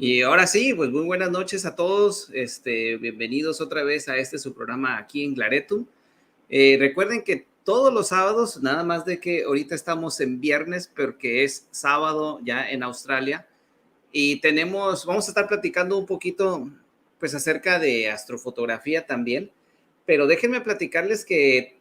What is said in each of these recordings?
Y ahora sí, pues muy buenas noches a todos. Bienvenidos otra vez a su programa aquí en Claretum. Recuerden que todos los sábados, nada más de que ahorita estamos en viernes, pero que es sábado ya en Australia. Y vamos a estar platicando un poquito, pues acerca de astrofotografía también. Pero déjenme platicarles que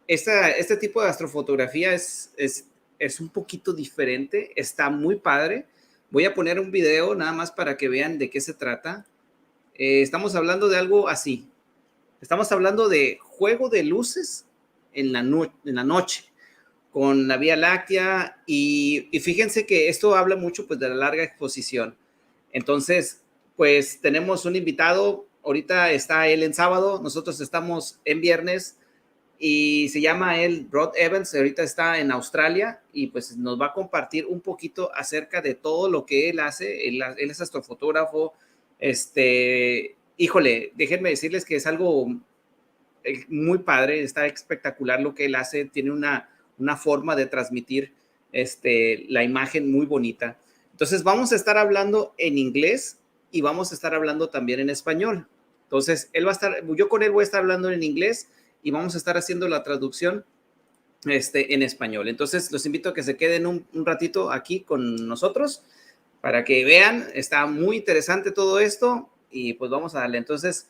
este tipo de astrofotografía es un poquito diferente, está muy padre. Voy a poner un video nada más para que vean de qué se trata. Estamos hablando de algo así. Estamos hablando de juego de luces en la noche, con la Vía Láctea, y fíjense que esto habla mucho pues de la larga exposición. Entonces, pues tenemos un invitado, ahorita está él en sábado, nosotros estamos en viernes, y se llama él Rod Evans, ahorita está en Australia y pues nos va a compartir un poquito acerca de todo lo que él hace. Él es astrofotógrafo. Híjole, déjenme decirles que es algo muy padre, está espectacular lo que él hace, tiene una forma de transmitir la imagen muy bonita. Entonces vamos a estar hablando en inglés y vamos a estar hablando también en español. Entonces yo con él voy a estar hablando en inglés y vamos a estar haciendo la traducción en español. Entonces los invito a que se queden un ratito aquí con nosotros para que vean, está muy interesante todo esto y pues vamos a darle. Entonces,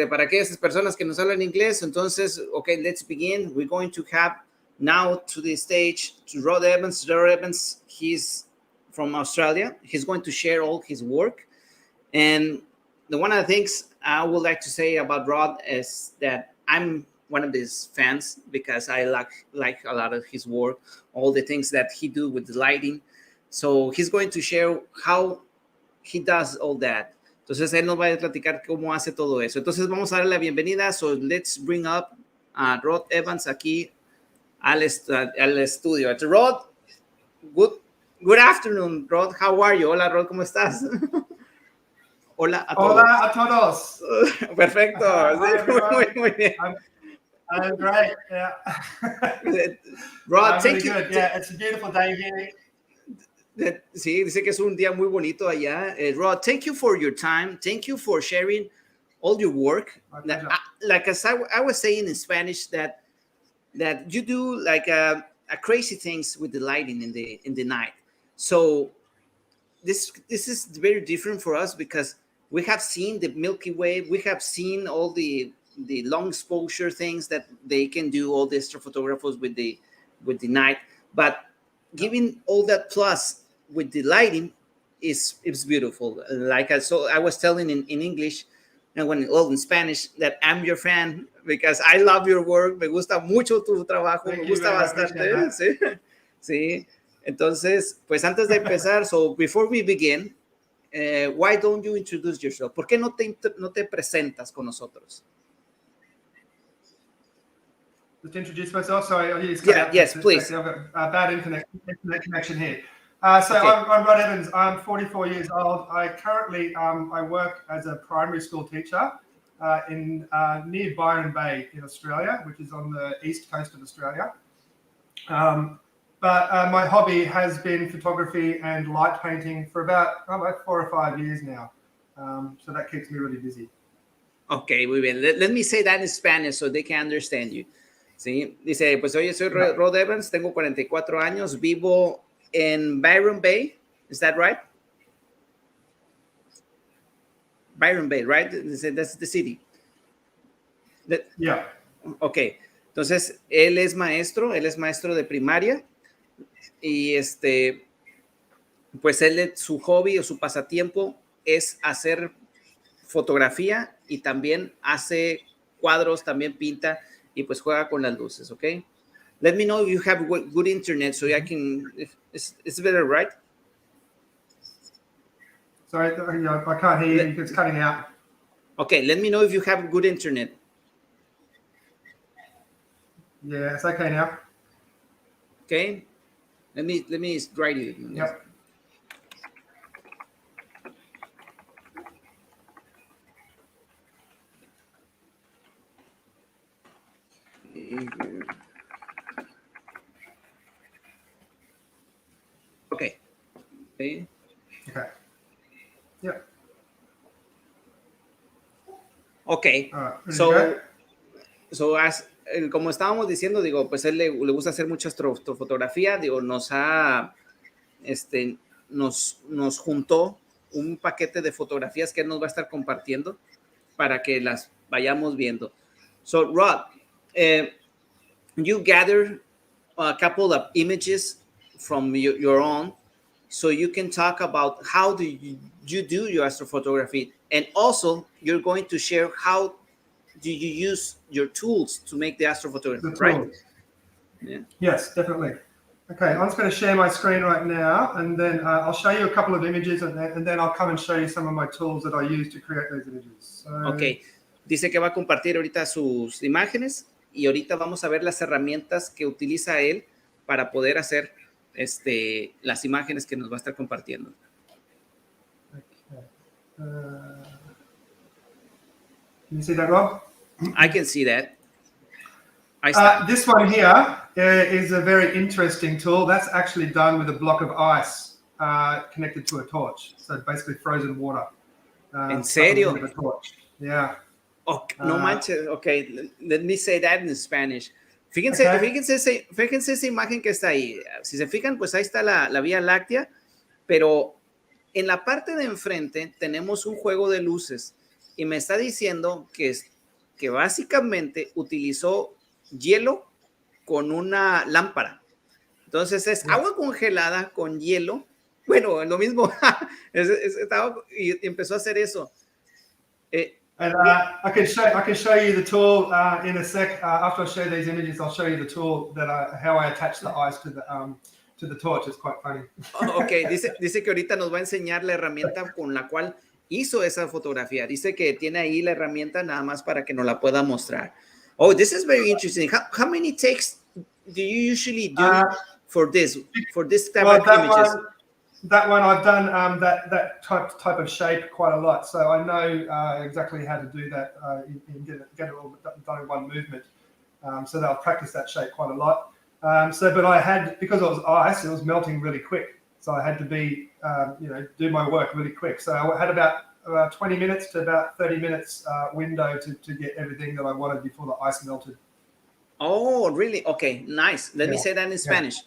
para aquellas personas que nos hablan inglés, entonces, okay, let's begin. We're going to have now to the stage to Rod Evans. Rod Evans, he's from Australia. He's going to share all his work. And one of the things I would like to say about Rod is that I'm one of his fans because I like a lot of his work, all the things that he do with the lighting. So he's going to share how he does all that. Entonces él nos va a platicar cómo hace todo eso. Entonces vamos a darle la bienvenida. So let's bring up Rod Evans aquí al estudio. Rod, good afternoon, Rod. How are you? Hola, Rod, ¿cómo estás? Hola a todos. Hola a todos. Perfecto. Hi, muy bien. I'm great. Yeah. Rod, really good. Yeah, it's a beautiful day here. Sí, dice que es un día muy bonito allá. Rod, thank you for your time. Thank you for sharing all your work. Like as I was saying in Spanish, that you do like a crazy things with the lighting in the night. So this is very different for us because we have seen the Milky Way. We have seen all the long exposure things that they can do, all the astrophotographers with the night. But giving all that plus with the lighting is beautiful. Like I was telling in English and in Spanish that I'm your fan because I love your work. Me gusta mucho tu trabajo. Me gusta bastante. Sí. Sí. Entonces, pues antes de empezar, so before we begin, why don't you introduce yourself? ¿Por qué no te presentas con nosotros? Just introduce myself. Sorry, yes, please. I've got a bad internet connection here. Okay. I'm Rod Evans. I'm 44 years old. I currently I work as a primary school teacher in near Byron Bay in Australia, which is on the east coast of Australia. But my hobby has been photography and light painting for about 4 or 5 years now. So that keeps me really busy. Okay, muy bien. Let me say that in Spanish so they can understand you. Sí, dice, pues oye, soy Rod Evans, tengo 44 años, vivo en Byron Bay. Is that right? Byron Bay, right? That's the city. Yeah. Okay. Entonces, él es maestro de primaria y pues su hobby o su pasatiempo es hacer fotografía y también hace cuadros, también pinta y pues juega con las luces, ¿ok? Let me know if you have good internet so I can, it's better, right? Sorry, I can't hear you. It's cutting out. Okay, let me know if you have good internet. Yeah, it's okay now. Okay, let me write it. Yep. Okay. Okay. Okay. Como estábamos diciendo, digo, pues él le gusta hacer mucha astrofotografía, digo, nos juntó un paquete de fotografías que él nos va a estar compartiendo para que las vayamos viendo. So, Rod, you gathered a couple of images from your own, so you can talk about how do you do your astrophotography, and also you're going to share how do you use your tools to make the astrophotography, right? Yeah. Yes, definitely. Okay, I'm just going to share my screen right now, and then I'll show you a couple of images, and then I'll come and show you some of my tools that I use to create those images. So, okay, dice que va a compartir ahorita sus imágenes y ahorita vamos a ver las herramientas que utiliza él para poder hacer las imágenes que nos va a estar compartiendo. Okay. Can you see that, Rob? I can see that. This one here is a very interesting tool. That's actually done with a block of ice connected to a torch. So basically frozen water. ¿En serio? With a torch. Yeah. Okay, no manches. Okay, let me say that in Spanish. Fíjense, okay. fíjense esa imagen que está ahí. Si se fijan, pues ahí está la Vía Láctea, pero en la parte de enfrente tenemos un juego de luces y me está diciendo que básicamente utilizó hielo con una lámpara. Entonces es agua congelada con hielo. Bueno, lo mismo. Y empezó a hacer eso. And I can show you the tool in a sec. After I show these images, I'll show you the tool how I attach the ice to the torch. It's quite funny. Okay, dice que ahorita nos va a enseñar la herramienta con la cual hizo esa fotografía. Dice que tiene ahí la herramienta nada más para que nos la pueda mostrar. Oh, this is very interesting. How many takes do you usually do for this type of images? That one I've done that type of shape quite a lot, so I know exactly how to do that and get it all done in one movement. So I'll practice that shape quite a lot. But I had, because it was ice, it was melting really quick. So I had to do my work really quick. So I had about 20 minutes to about 30 minutes window to get everything that I wanted before the ice melted. Oh, really? Okay, nice. Let me say that in Spanish.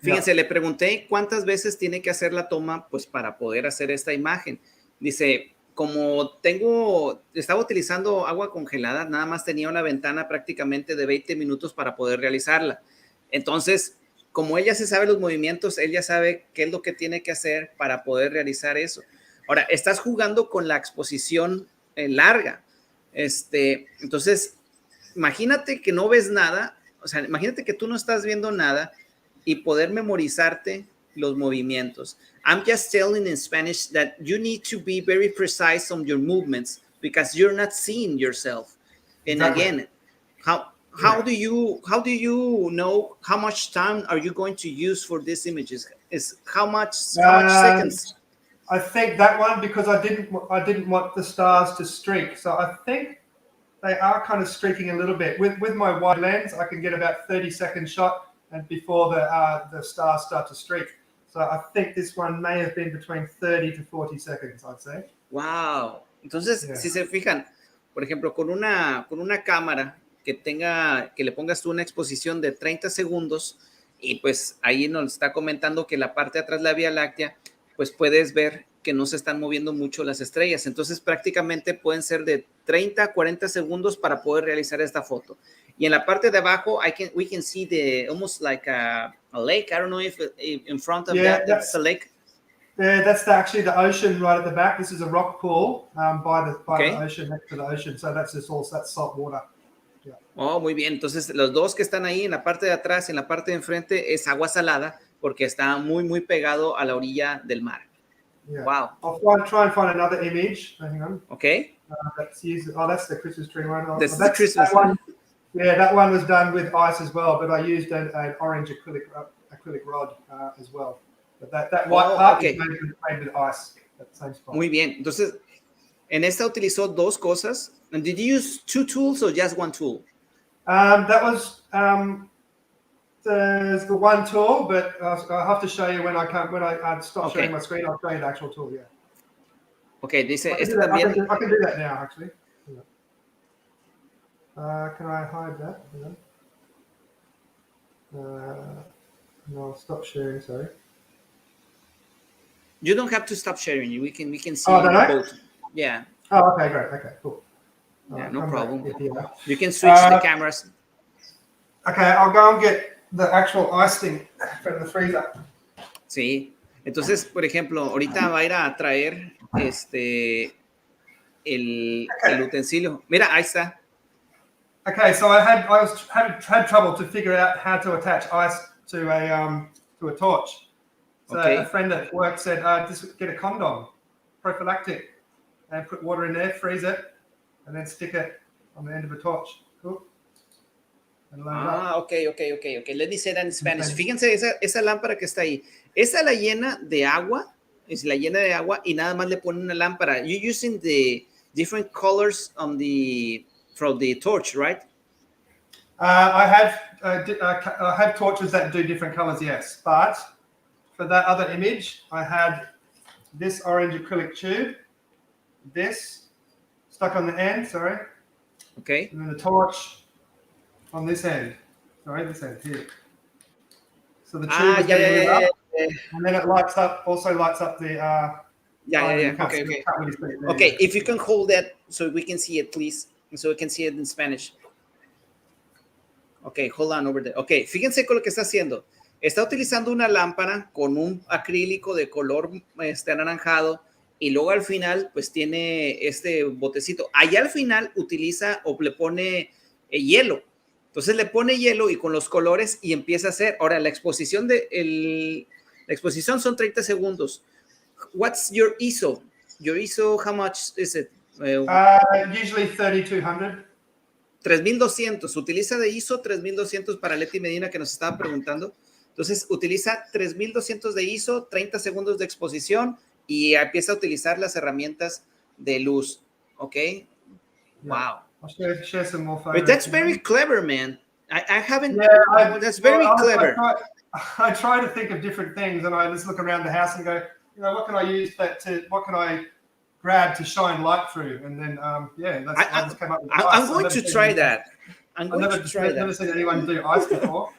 Fíjense, le pregunté cuántas veces tiene que hacer la toma pues para poder hacer esta imagen. Dice, como estaba utilizando agua congelada, nada más tenía una ventana prácticamente de 20 minutos para poder realizarla. Entonces, como ella se sabe los movimientos, ella sabe qué es lo que tiene que hacer para poder realizar eso. Ahora, estás jugando con la exposición larga. Entonces, imagínate que no ves nada, o sea, imagínate que tú no estás viendo nada y poder memorizarte los movimientos. I'm just telling in Spanish that you need to be very precise on your movements because you're not seeing yourself. And again, how do you know how much time are you going to use for these images? How much seconds? I think that one, because I didn't want the stars to streak. So I think they are kind of streaking a little bit. With my wide lens, I can get about 30-second shot and before the stars start to streak. So I think this one may have been between 30 to 40 seconds, I'd say. Wow. Entonces, si se fijan, por ejemplo, con una cámara que le pongas tú una exposición de 30 segundos y pues ahí nos está comentando que la parte de atrás de la Vía Láctea, pues puedes ver que no se están moviendo mucho las estrellas. Entonces, prácticamente pueden ser de 30 a 40 segundos para poder realizar esta foto. Y en la parte de abajo, we can see almost like a lake. I don't know if in front of that's a lake. That's actually the ocean right at the back. This is a rock pool by the ocean, next to the ocean. So that's salt water. Yeah. Oh, muy bien. Entonces, los dos que están ahí en la parte de atrás y en la parte de enfrente es agua salada porque está muy, muy pegado a la orilla del mar. Yeah. Wow. I'll try and find another image. Hang on. Okay. That's the Christmas tree one. That's the Christmas one. Yeah, that one was done with ice as well, but I used an orange acrylic rod as well. But that white part is made with ice. That same spot. Muy bien. Entonces, en esta utilizó dos cosas. And did you use two tools or just one tool? That was there's the one tool, but I'll have to show you when I stop showing my screen. I'll show you the actual tool. Yeah. Okay, dice I can do that now, actually. Can I hide that? No, stop sharing, sorry. You don't have to stop sharing. We can see both. Yeah. Oh, okay, great. Okay, cool. Yeah, no problem. Here. You can switch the cameras. Okay, I'll go and get the actual ice thing from the freezer. Sí. Entonces, por ejemplo, ahorita va a ir a traer el utensilio. Mira, ahí está. Okay, so I had trouble to figure out how to attach ice to a torch. So a friend at work said, just get a condom, prophylactic, and put water in there, freeze it, and then stick it on the end of a torch. Cool. Okay. Let me say that in Spanish. Fíjense esa lámpara que está ahí. Esa la llena de agua, y nada más le pone una lámpara. You're using the different colors from the torch, right? I have torches that do different colors, yes. But for that other image, I had this orange acrylic tube, this stuck on the end, sorry. Okay. And then the torch on this end. Sorry, this end here. So the tube is getting lit up, and then it also lights up the Okay, if you can hold that so we can see it, please. So we can see it in Spanish. Okay, hold on over there. Okay, fíjense con lo que está haciendo. Está utilizando una lámpara con un acrílico de color anaranjado, y luego al final pues tiene este botecito. Allá al final utiliza o le pone hielo. Entonces le pone hielo y con los colores y empieza a hacer. Ahora, la exposición son 30 segundos. What's your ISO? Your ISO, how much is it? Usually 3200. 3200. Utiliza de ISO 3200 para Leti Medina, que nos estaba preguntando. Entonces utiliza 3200 de ISO, 30 segundos de exposición, y empieza a utilizar las herramientas de luz. ¿Ok? Yeah. Wow. I'll share some more photos. But that's very clever, man. I haven't. Yeah, that's very clever. I try to think of different things, and I just look around the house and go, what can I use what can I grab to shine light through? And then, I just came up with ice. I'm going to try that. I've never seen anyone do ice before.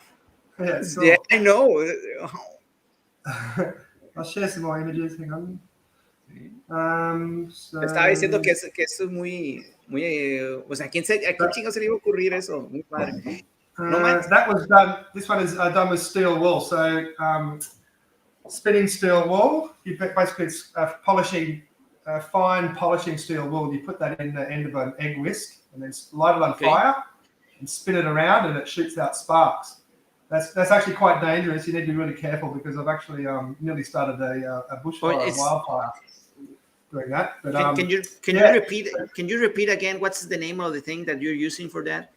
Yeah, cool. Yeah, I know. I'll share some more images. Hang on. Estaba diciendo que eso es muy, o sea, ¿a quién chingados se le iba a ocurrir eso? Muy padre. That was done. This one is done with steel wool. So spinning steel wool. Basically, it's fine polishing steel wool. You put that in the end of an egg whisk and then light it on fire and spin it around, and it shoots out sparks. That's actually quite dangerous. You need to be really careful, because I've actually nearly started a bushfire, a wildfire doing that. But can you repeat again? What's the name of the thing that you're using for that?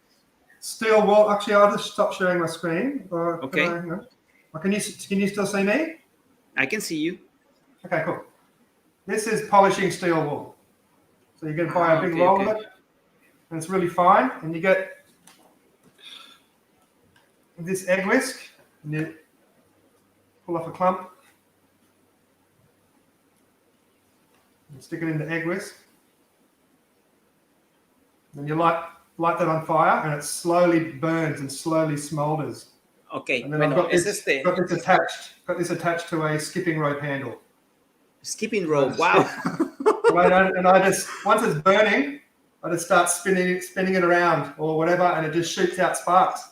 Steel wool. Actually, I'll just stop sharing my screen. Okay. Can you still see me? I can see you. Okay, cool. This is polishing steel wool. So you're going to buy a big roll of it, and it's really fine. And you get this egg whisk, and you pull off a clump and stick it in the egg whisk. Then you light that on fire, and it slowly burns and slowly smolders. Okay. And then I've got this attached to a skipping rope handle. Skipping rope. Wow. And I just, once it's burning, I just start spinning it around or whatever, and it just shoots out sparks.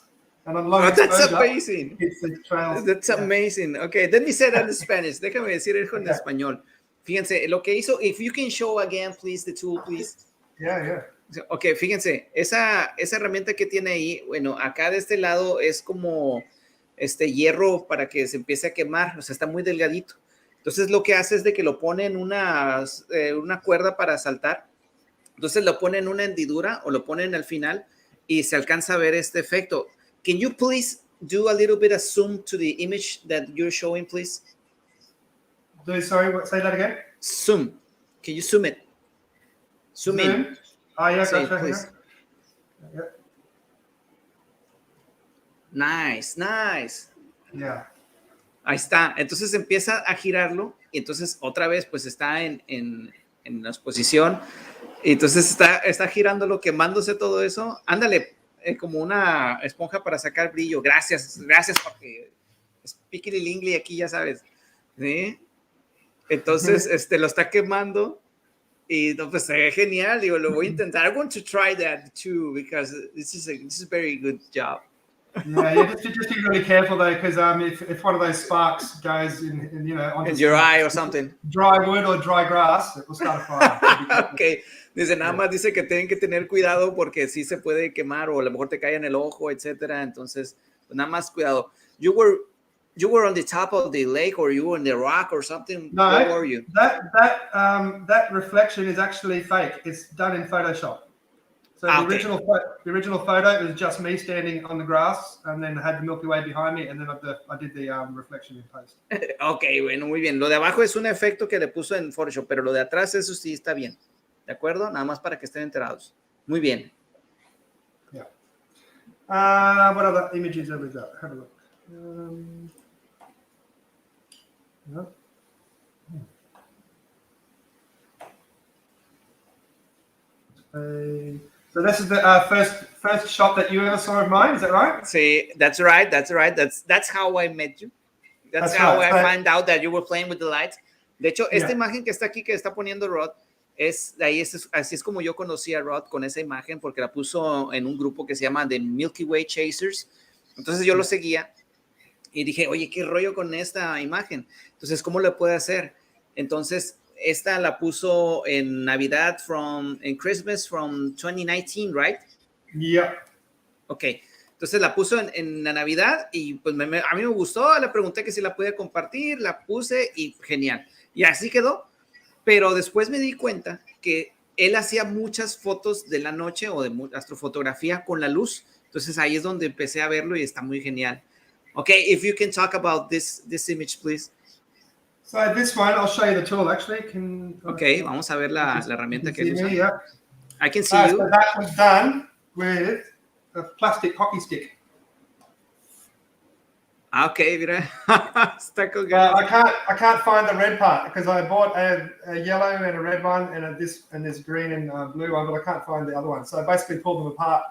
And on low exposure, that's amazing. Trails. That's amazing. Okay, let me say that in Spanish. Déjame decir eso en español. Fíjense, lo que hizo, if you can show again, please, the tool, please. Yeah. Ok, fíjense, esa herramienta que tiene ahí, bueno, acá de este lado es como hierro para que se empiece a quemar, o sea, está muy delgadito. Entonces lo que hace es de que lo pone en una cuerda para saltar. Entonces lo pone en una hendidura o lo ponen al final y se alcanza a ver este efecto. Can you please do a little bit of zoom to the image that you're showing, please? Sorry, say that again? Zoom. Can you zoom it? Zoom in. Oh, yeah, gotcha, please. Yeah. Nice. Yeah. Ahí está. Entonces empieza a girarlo y entonces otra vez pues está en la exposición. Y entonces está girándolo, quemándose todo eso. Ándale, como una esponja para sacar brillo. Gracias porque speaking in English aquí, ya sabes. ¿Sí? Entonces, lo está quemando y no, pues se ve genial. Digo, lo voy a intentar. I want to try that too because this is a very good job. Yeah, just be really careful though, because if one of those sparks goes in you know, onto In your eye or something. Dry wood or dry grass, it will start a fire. Ok, dice, nada más dice que tienen que tener cuidado porque sí se puede quemar o a lo mejor te cae en el ojo, etcétera. Entonces, pues nada más cuidado. You were on the top of the lake or you were in the rock or something? No, where were you? that reflection is actually fake. It's done in Photoshop. So the original photo was just me standing on the grass, and then I had the Milky Way behind me, and then I did the reflection in post. Ok, bueno, muy bien. Lo de abajo es un efecto que le puso en Photoshop, pero lo de atrás, eso sí está bien. ¿De acuerdo? Nada más para que estén enterados. Muy bien. Yeah. What other images have we got? Have a look. No. So this is the first shot that you ever saw of mine. Is that right? Sí, that's right. That's how I met you. That's how I find out that you were playing with the lights. De hecho, esta imagen que está aquí, que está poniendo Rod, así es como yo conocí a Rod, con esa imagen, porque la puso en un grupo que se llama The Milky Way Chasers. Entonces yo lo seguía y dije, oye, ¿qué rollo con esta imagen? Entonces, ¿cómo le puede hacer? Entonces, esta la puso en Navidad en Christmas from 2019, right? Yeah. Ok. Entonces la puso en la Navidad y pues a mí me gustó, le pregunté que si la podía compartir, la puse y genial. Y así quedó. Pero después me di cuenta que él hacía muchas fotos de la noche o de astrofotografía con la luz. Entonces ahí es donde empecé a verlo y está muy genial. Okay, if you can talk about this image, please. So this one, I'll show you the tool actually. Okay, vamos a ver la herramienta que él usa. Yeah. I can see you. So that was done with a plastic hockey stick. Okay, mira. Está con I can't find the red part because I bought a yellow and a red one and this green and blue one, but I can't find the other one. So I basically pulled them apart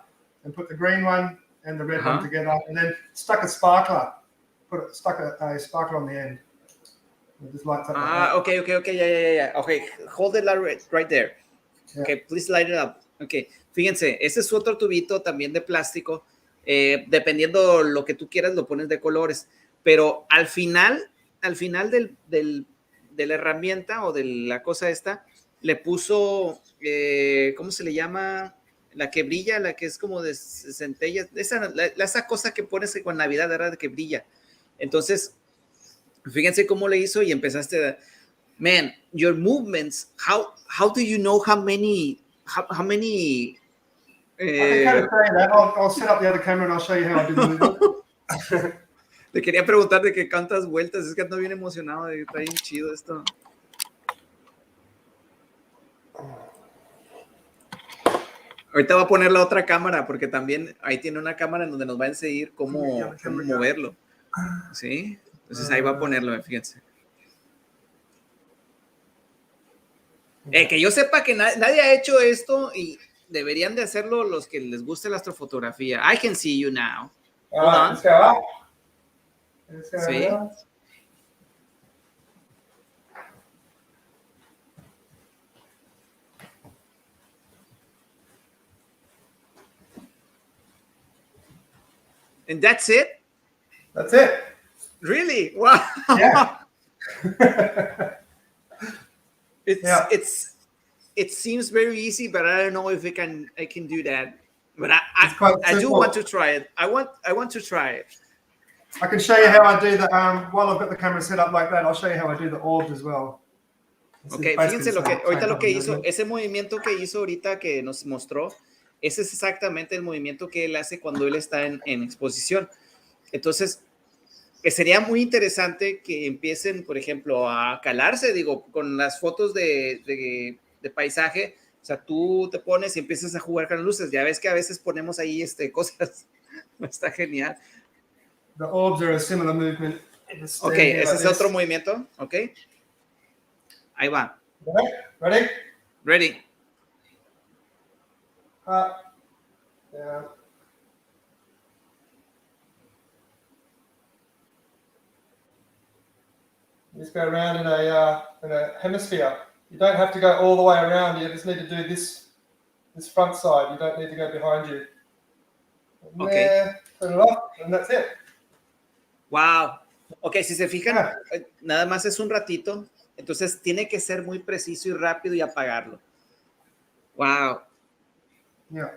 and put the green one and the red one together, and then stuck a sparkler. Stuck a sparkler on the end. It just lights up. Okay, yeah. Okay, hold it right there. Yeah. Okay, please light it up. Okay, fíjense, ese es otro tubito también de plástico. Dependiendo lo que tú quieras, lo pones de colores. Pero al final de la herramienta o de la cosa esta, le puso, ¿cómo se le llama? La que brilla, la que es como de centellas. Esa cosa que pones con Navidad, ¿verdad? Que brilla. Entonces, fíjense cómo le hizo y empezaste a... Man, your movements, how do you know how many I can kind of say that. I'll set up the other camera and I'll show you how I do the movement. Te quería preguntar de qué cuántas vueltas, es que ando bien emocionado, está bien chido esto. Ahorita voy a poner la otra cámara porque también ahí tiene una cámara en donde nos va a enseñar cómo moverlo. ¿Sí? Entonces ahí va a ponerlo, fíjense. Que yo sepa que nadie ha hecho esto y deberían de hacerlo los que les guste la astrofotografía. I can see you now. Hold on. Let's go up. Sí. And that's it? That's it. Really? Wow. Yeah. It seems very easy, but I don't know if I can do that. But I do want to try it. I want to try it. I can show you how I do the while I've got the camera set up like that. I'll show you how I do the orbs as well. Okay, fíjense ahorita lo que hizo, ese movimiento que hizo ahorita que nos mostró, ese es exactamente el movimiento que él hace cuando él está en exposición. Entonces, sería muy interesante que empiecen, por ejemplo, a calarse, digo, con las fotos de paisaje. O sea, tú te pones y empiezas a jugar con las luces. Ya ves que a veces ponemos ahí cosas. Está genial. The orbs are a similar movement. Ok, ese es otro movimiento. Ok. Ahí va. Ready? Ready. Yeah. You just go around in a hemisphere. You don't have to go all the way around. You just need to do this front side. You don't need to go behind you. Ok. There, turn it off, and that's it. Wow. Ok, si se fijan, Yeah. nada más es un ratito. Entonces tiene que ser muy preciso y rápido y apagarlo. Wow. Yeah.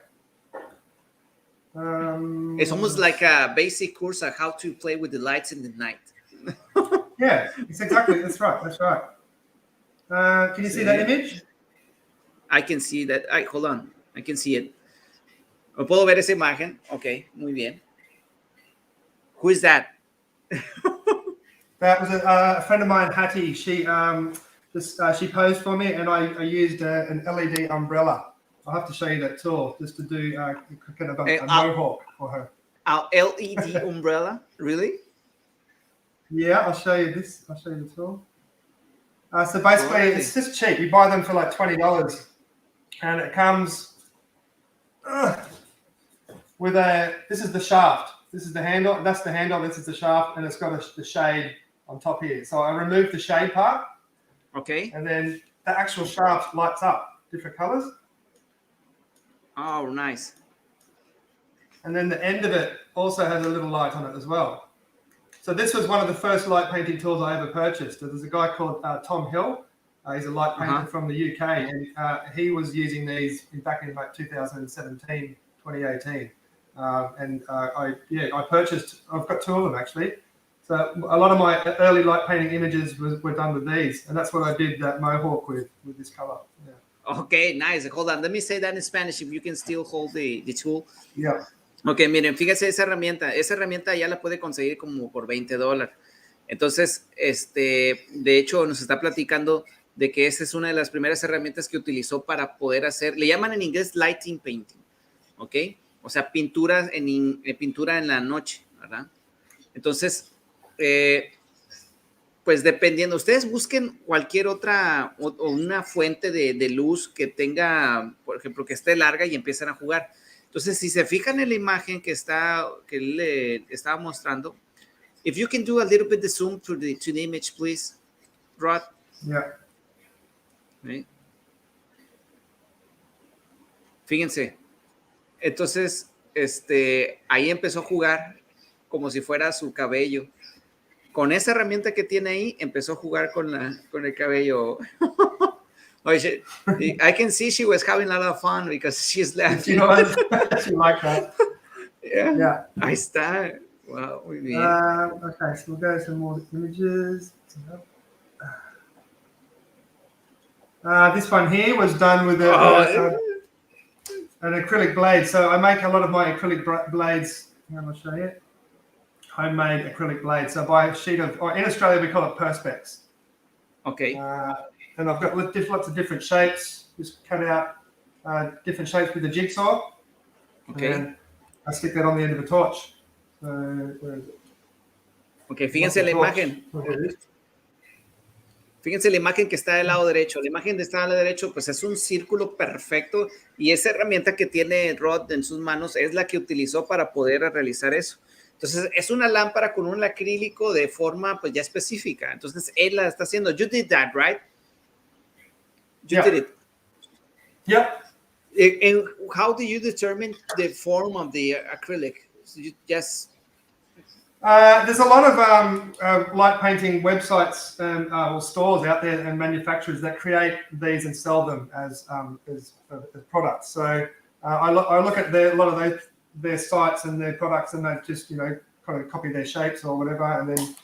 It's almost like a basic course on how to play with the lights in the night. Yeah, it's exactly. That's right. That's right. Can you see that image? I can see that. Hold on. I can see it. ¿Puedo ver esa imagen? Ok, muy bien. Who is that? That was a friend of mine, Hattie. She she posed for me, and I used an LED umbrella. I'll have to show you that tool just to do a mohawk for her. Our LED umbrella? Really? Yeah, I'll show you this. I'll show you the tool. So basically, it's just cheap. You buy them for like $20, and it comes with this is the shaft. This is the handle. That's the handle. This is the shaft, and it's got the shade on top here. So I removed the shade part. Okay. And then the actual shaft lights up different colors. Oh, nice. And then the end of it also has a little light on it as well. So this was one of the first light painting tools I ever purchased. There's a guy called Tom Hill. He's a light painter from the UK, and he was using these back in like 2017, 2018. I purchased. I've got two of them actually. So a lot of my early light painting images were done with these, and that's what I did that mohawk with this color. Yeah. Okay, nice. Hold on. Let me say that in Spanish if you can still hold the tool. Yeah. Ok, miren, fíjense esa herramienta ya la puede conseguir como por $20. Entonces, de hecho, nos está platicando de que esa es una de las primeras herramientas que utilizó para poder hacer, le llaman en inglés lighting painting, ¿ok? O sea, pintura en la noche, ¿verdad? Entonces, pues dependiendo, ustedes busquen cualquier otra o una fuente de luz que tenga, por ejemplo, que esté larga y empiezan a jugar. Entonces, si se fijan en la imagen que le estaba mostrando, if you can do a little bit of zoom to the image, please, Rod. Yeah. ¿Sí? Fíjense. Entonces, ahí empezó a jugar como si fuera su cabello. Con esa herramienta que tiene ahí, empezó a jugar con el cabello. I can see she was having a lot of fun because she's laughing. She liked that. Yeah. Ahí está. Wow, muy bien. Okay, so we'll go to some more images. This one here was done with an acrylic blade. So I make a lot of my acrylic blades. I'll show you. Homemade acrylic blades. So by a sheet of, or in Australia we call it perspex. Okay. And I've got lots of different shapes. Just cut out different shapes with a jigsaw. Okay. And I stick that on the end of a torch. So, where is it? Okay, fíjense la imagen. Fíjense la imagen que está del lado derecho. La imagen que está del lado derecho, pues es un círculo perfecto y esa herramienta que tiene Rod en sus manos es la que utilizó para poder realizar eso. Entonces, es una lámpara con un acrílico de forma, pues, ya específica. Entonces, él la está haciendo. You did that, right? You did it. Yep. And how do you determine the form of the acrylic? So you just... There's a lot of light painting websites or stores out there and manufacturers that create these and sell them as products. So I look at a lot of their sites and their products, and they just kind of copy their shapes or whatever. And then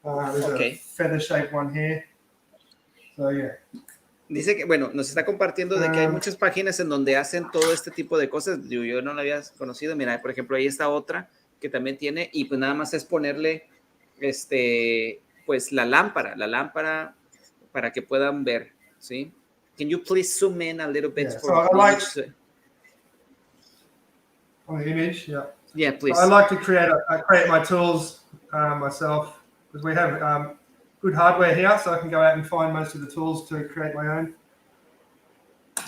there's a feather shaped one here. So yeah. Dice que, bueno, nos está compartiendo de que hay muchas páginas en donde hacen todo este tipo de cosas. Yo no la había conocido. Mira, por ejemplo, ahí está otra que también tiene, y pues nada más es ponerle, pues la lámpara para que puedan ver, ¿sí? Can you please zoom in a little bit Yeah, for so I like on the image, yeah. Yeah, please. So I like to create my tools myself, because we have good hardware here, so I can go out and find most of the tools to create my own.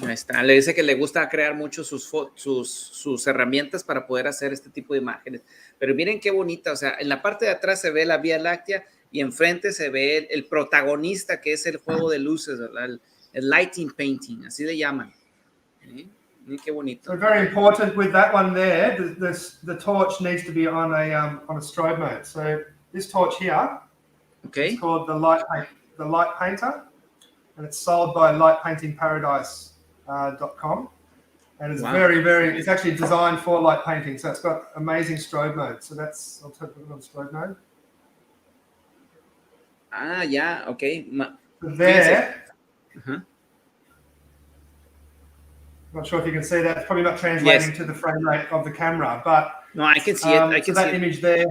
Ahí está. Le dice que le gusta crear mucho sus herramientas para poder hacer este tipo de imágenes. Pero miren qué bonita. O sea, en la parte de atrás se ve la Vía Láctea y enfrente se ve el protagonista, que es el juego de luces, ¿verdad? El lighting painting, así le llaman. ¿Sí? Miren qué bonito. So very important with that one there, the torch needs to be on a strobe mode. So this torch here is called the Light Painter, and it's sold by lightpaintingparadise.com. And it's it's actually designed for light painting. So it's got amazing strobe mode. So I'll put it on strobe mode. Ah, ya, ok. There. Not sure if you can see that. It's probably not translating to the frame rate of the camera, but no, I can see it. I can so that see image there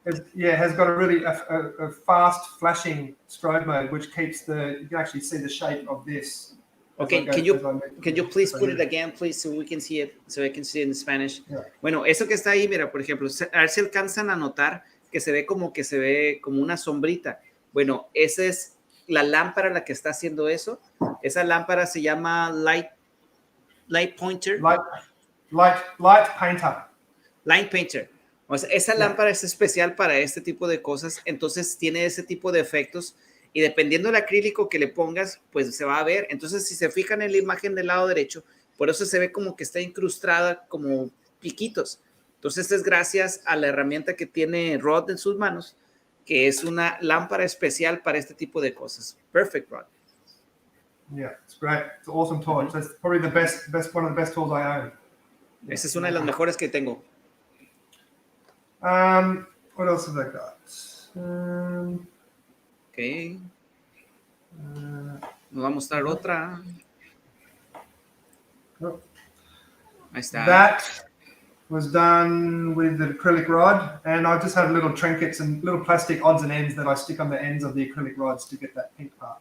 has got a really a fast flashing strobe mode, which keeps you can actually see the shape of this. Okay, can you please put it again, please, so we can see it, so I can see it in Spanish? Yeah. Bueno, eso que está ahí, mira, por ejemplo, a ver si alcanzan a notar que se ve como una sombrita. Bueno, esa es la lámpara la que está haciendo eso. Esa lámpara se llama Light Pointer. Light Painter. Light Painter. O sea, esa lámpara es especial para este tipo de cosas, entonces tiene ese tipo de efectos y dependiendo del acrílico que le pongas, pues se va a ver. Entonces, si se fijan en la imagen del lado derecho, por eso se ve como que está incrustada como piquitos. Entonces, esto es gracias a la herramienta que tiene Rod en sus manos, que es una lámpara especial para este tipo de cosas. Perfect, Rod. Yeah, it's great. It's an awesome torch. That's probably the best one of the best tools I own. Esa es una de las mejores que tengo. What else have I got? Ok. Nos va a mostrar otra. Oh. Ahí está. That was done with the acrylic rod, and I just have little trinkets and little plastic odds and ends that I stick on the ends of the acrylic rods to get that pink part.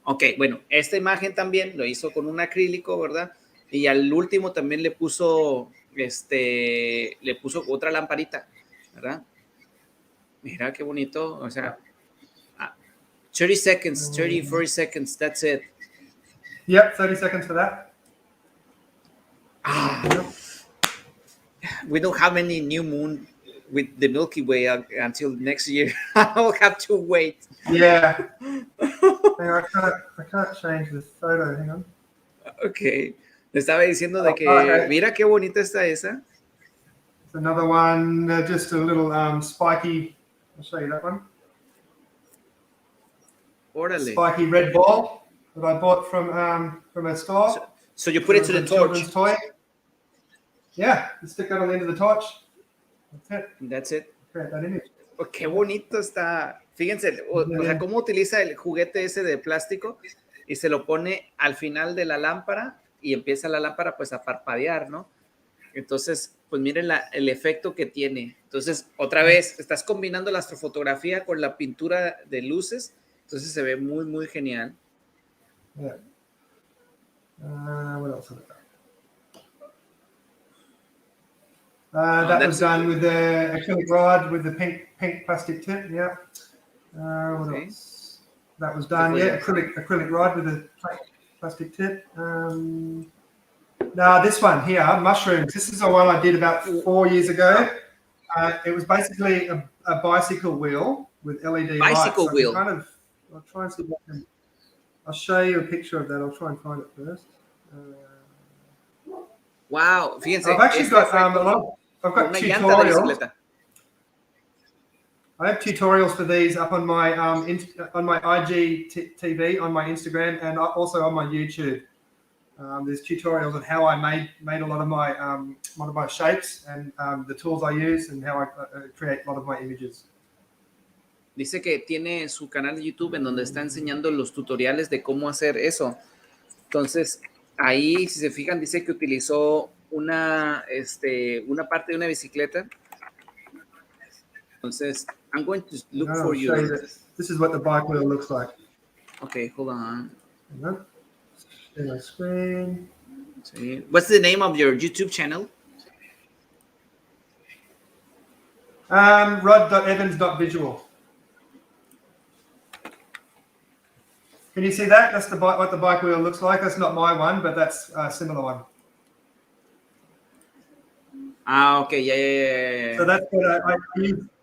Ok, bueno, esta imagen también lo hizo con un acrílico, ¿verdad? Y al último también le puso otra lamparita, ¿verdad? Mira qué bonito, o sea, 30 seconds, 30, 40 seconds, that's it. Yep, 30 seconds for that. We don't have any new moon with the Milky Way until next year. I'll have to wait. Yeah. Hang on, I can't change this photo, hang on. Ok, le estaba diciendo de que, mira qué bonita está esa. It's another one, just a little spiky, I'll show you that one. Órale. Spiky red ball that I bought from a store. So you put it to the torch. Toy. Yeah, you stick that on the end of the torch. That's it. That's it. Create that image. Oh, qué bonito está. Fíjense, o sea, cómo utiliza el juguete ese de plástico y se lo pone al final de la lámpara y empieza la lámpara pues a parpadear, ¿no? Entonces, pues miren el efecto que tiene. Entonces, otra vez, estás combinando la astrofotografía con la pintura de luces, entonces se ve muy, muy genial. Yeah. What else have I got? That was done with the acrylic rod with the pink plastic tip. Yeah. What else? That was done. Yeah, acrylic rod with a plastic tip. Now this one here, mushrooms. This is the one I did about 4 years ago. It was basically a bicycle wheel with LED bicycle lights. Wheel. I'll try and see if I can. I'll show you a picture of that. I'll try and find it first. Wow, fíjense. I've actually got I've got tutorials. I have tutorials for these up on my IGTV, on my Instagram, and also on my YouTube. There's tutorials on how I made a lot of my shapes and the tools I use and how I create a lot of my images. Dice que tiene su canal de YouTube en donde está enseñando los tutoriales de cómo hacer eso. Entonces, ahí, si se fijan, dice que utilizó una parte de una bicicleta. Entonces, I'm going to look for you. This is what the bike wheel looks like. Okay, hold on. Share my screen. Sí. What's the name of your YouTube channel? Rod.evans.visual. Can you see that? That's the bike, what the bike wheel looks like. That's not my one, but that's a similar one. Ah, okay, yeah. So that's what I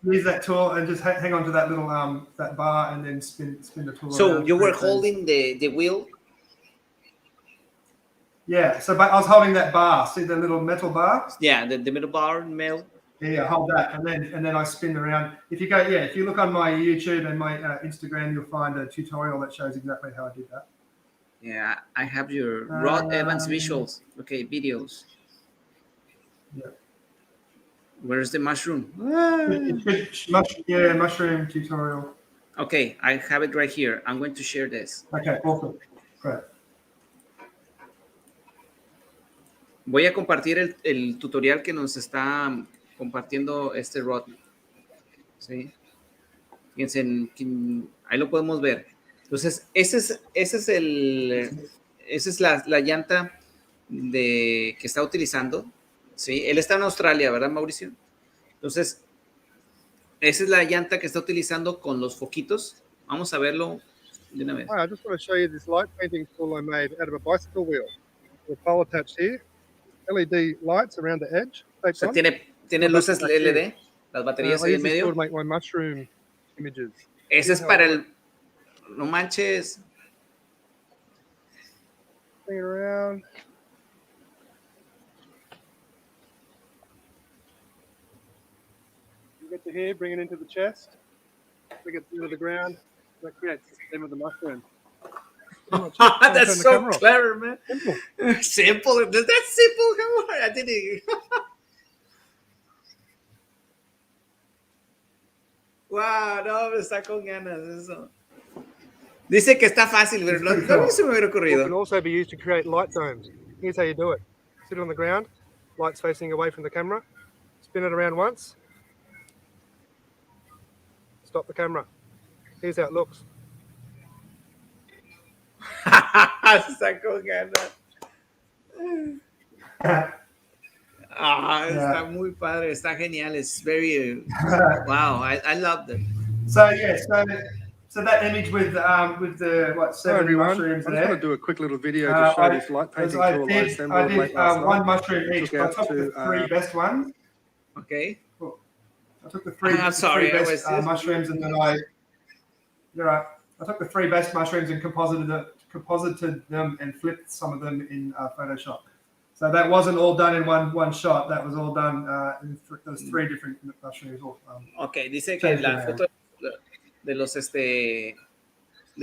use that tool and just hang on to that little that bar and then spin the tool So around. you were holding the wheel? Yeah, so but I was holding that bar. See the little metal bar? Yeah, the middle bar, metal. Yeah, hold that, and then I spin around. If you look on my YouTube and my Instagram, you'll find a tutorial that shows exactly how I did that. Yeah, I have your Rod Evans visuals. Okay, videos. Yeah. Where's the mushroom? Mushroom tutorial. Okay, I have it right here. I'm going to share this. Okay, awesome. Great. Voy a compartir el tutorial que nos está compartiendo Rod. ¿Sí? Fíjense, ahí lo podemos ver. Entonces, esa es la llanta que está utilizando. ¿Sí? Él está en Australia, ¿verdad, Mauricio? Entonces, esa es la llanta que está utilizando con los foquitos. Vamos a verlo de una vez. Hi, I just want to show you this light painting tool I made out of a bicycle wheel. The pole attached here, LED lights around the edge. O sea, tiene luces LED, las baterías ahí en medio. To make my mushroom images. Ese es para el... No manches. Bring it around. You get to here, bring it into the chest, bring it into the ground. That creates the stem of the mushroom. That's so clever, man. Simple. That's simple. Come on. I didn't. Wow, no, me está con ganas eso. Dice que está fácil, pero no se me hubiera ocurrido. It can also be used to create light zones. Here's how you do it. Sit on the ground, lights facing away from the camera, spin it around once, stop the camera. Here's how it looks. Está con ganas. Está muy padre, está genial. It's very wow. I love them. So so that image with the 7 mushrooms I there. just want to do a quick little video to show this light painting tool I assembled late last night. One mushroom each. I took the 3 best ones. Okay. I took the 3 best mushrooms, and then I took the 3 best mushrooms and composited them and flipped some of them in Photoshop. So that wasn't all done in one shot. That was all done in those 3 different mushrooms. Okay, dice que la foto de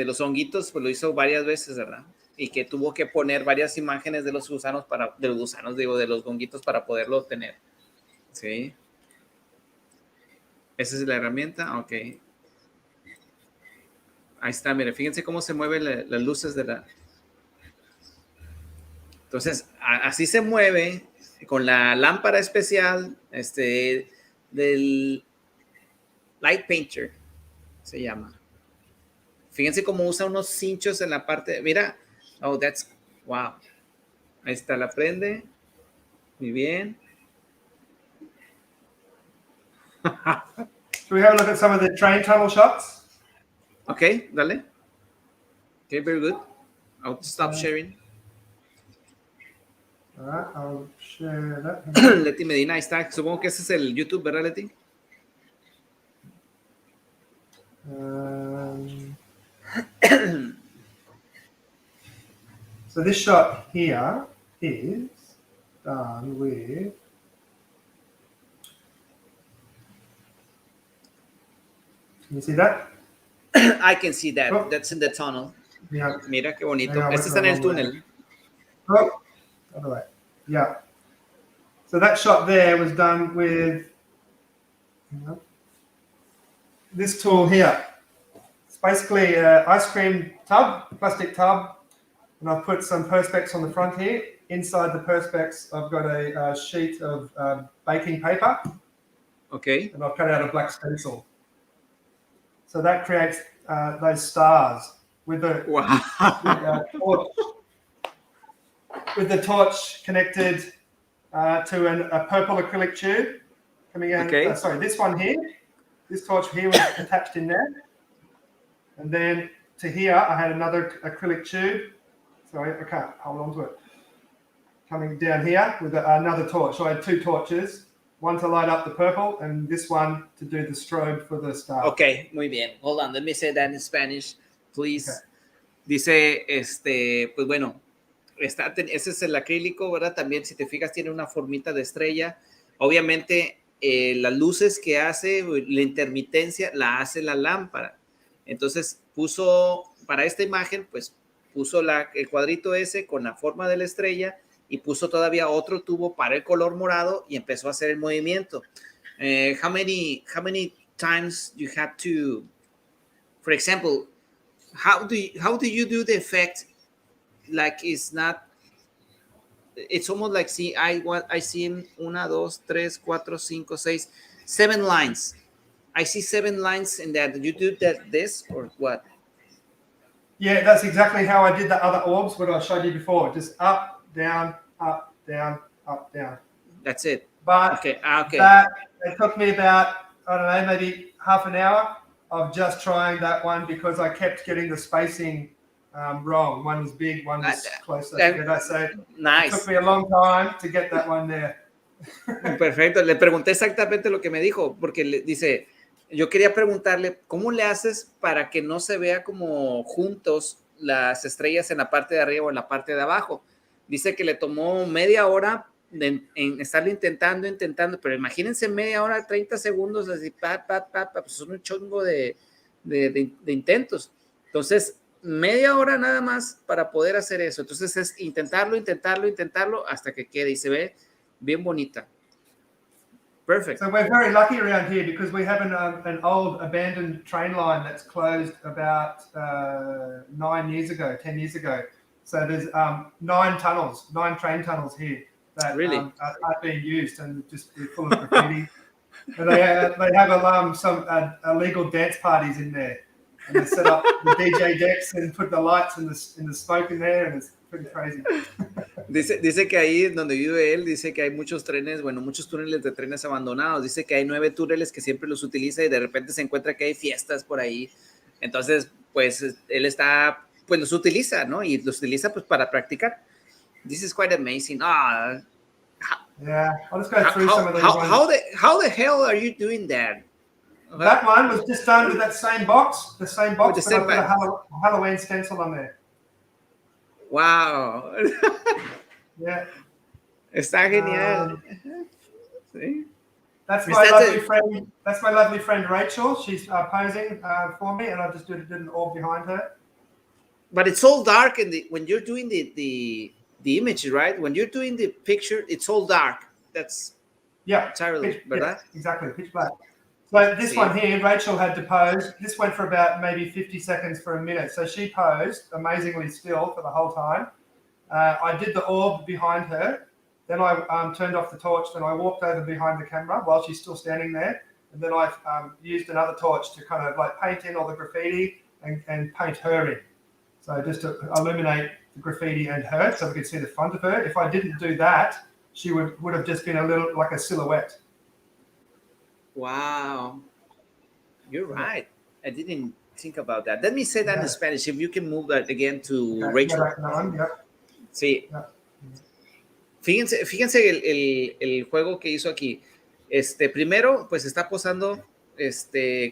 los honguitos pues lo hizo varias veces, ¿verdad? Y que tuvo que poner varias imágenes de los gusanos de los honguitos para poderlo obtener. Sí. Esa es la herramienta. Ok. Ahí está, mire, fíjense cómo se mueven las luces de la... Entonces, así se mueve con la lámpara especial del Light Painter, se llama. Fíjense cómo usa unos cinchos en la parte... Mira, oh, that's... Wow. Ahí está, la prende. Muy bien. Should we have a look at some of the train tunnel shots? Okay, dale. Okay, very good. I'll stop sharing. All right, I'll share that. Leti Medina, ahí está. Supongo que ese es el YouTube, ¿verdad, Leti? So this shot here is done with... Can you see that? I can see that. Oh. That's in the tunnel. Yeah. Mira qué bonito. Este está en el túnel. Oh, other way. Yeah. So that shot there was done with this tool here. It's basically an ice cream tub, plastic tub, and I've put some perspex on the front here. Inside the perspex, I've got a sheet of baking paper. Okay. And I've cut out a black stencil. So that creates those stars with the torch, with the torch connected to a purple acrylic tube coming out. Okay. Sorry, this one here, this torch here was attached in there, and then to here, I had another acrylic tube. Sorry, I can't hold on to it. Coming down here with another torch. So I had 2 torches. One to light up the purple and this one to do the strobe for the star. Okay, muy bien. Hold on, let me say that in Spanish, please. Okay. Dice, pues bueno, ese es el acrílico, ¿verdad? También, si te fijas, tiene una formita de estrella. Obviamente, las luces que hace, la intermitencia, la hace la lámpara. Entonces, para esta imagen, pues, puso el cuadrito ese con la forma de la estrella y puso todavía otro tubo para el color morado y empezó a hacer el movimiento. How many times you have to, for example, how do you do the effect? Like it's almost like I see 1, 2, 3, 4, 5, 6, 7 lines. I see 7 lines in that. You do this or what? Yeah, that's exactly how I did the other orbs, what I showed you before. Just up, down, up, down, up, down. That's it. But okay. It took me about, I don't know, maybe half an hour of just trying that one because I kept getting the spacing wrong. One was big, one was closer together. So nice. It took me a long time to get that one there. Perfecto. Le pregunté exactamente lo que me dijo, porque le dice, yo quería preguntarle, ¿cómo le haces para que no se vea como juntos las estrellas en la parte de arriba o en la parte de abajo? Dice que le tomó media hora en estarlo intentando, pero imagínense media hora, 30 segundos, así, pues son un chongo de intentos. Entonces, media hora nada más para poder hacer eso. Entonces, es intentarlo hasta que quede y se ve bien bonita. Perfect. So we're very lucky around here because we have an old abandoned train line that's closed about 10 years ago. So there's 9 train tunnels here that really? are being used and just full of graffiti. And they have some illegal dance parties in there. And they set up the DJ decks and put the lights and the smoke in there, and it's pretty crazy. Dice que ahí donde vive él, dice que hay muchos túneles de trenes abandonados. Dice que hay 9 túneles que siempre los utiliza y de repente se encuentra que hay fiestas por ahí. Entonces, pues él pues los utiliza, ¿no? Y los utiliza pues para practicar. This is quite amazing. Yeah, I'll just go through some of these ones. How the hell are you doing that? That one was just done with that same box, but I put a Halloween stencil on there. Wow. Yeah. Está genial. Sí. That's my lovely friend Rachel. She's posing for me, and I just did an orb behind her. But it's all dark when you're doing the image, right? When you're doing the picture, it's all dark. That's entirely, ¿verdad? Yes, exactly, pitch black. So this one here, Rachel had to pose. This went for about maybe 50 seconds for a minute. So she posed amazingly still for the whole time. I did the orb behind her. Then I turned off the torch. Then I walked over behind the camera while she's still standing there. And then I used another torch to kind of like paint in all the graffiti and paint her in. So just to illuminate the graffiti and her so we could see the front of her. If I didn't do that, she would have just been a little like a silhouette. Wow. You're right. I didn't think about that. Let me say that in Spanish. If you can move that again to Rachel. Sí. Fíjense el juego que hizo aquí. Primero, pues está posando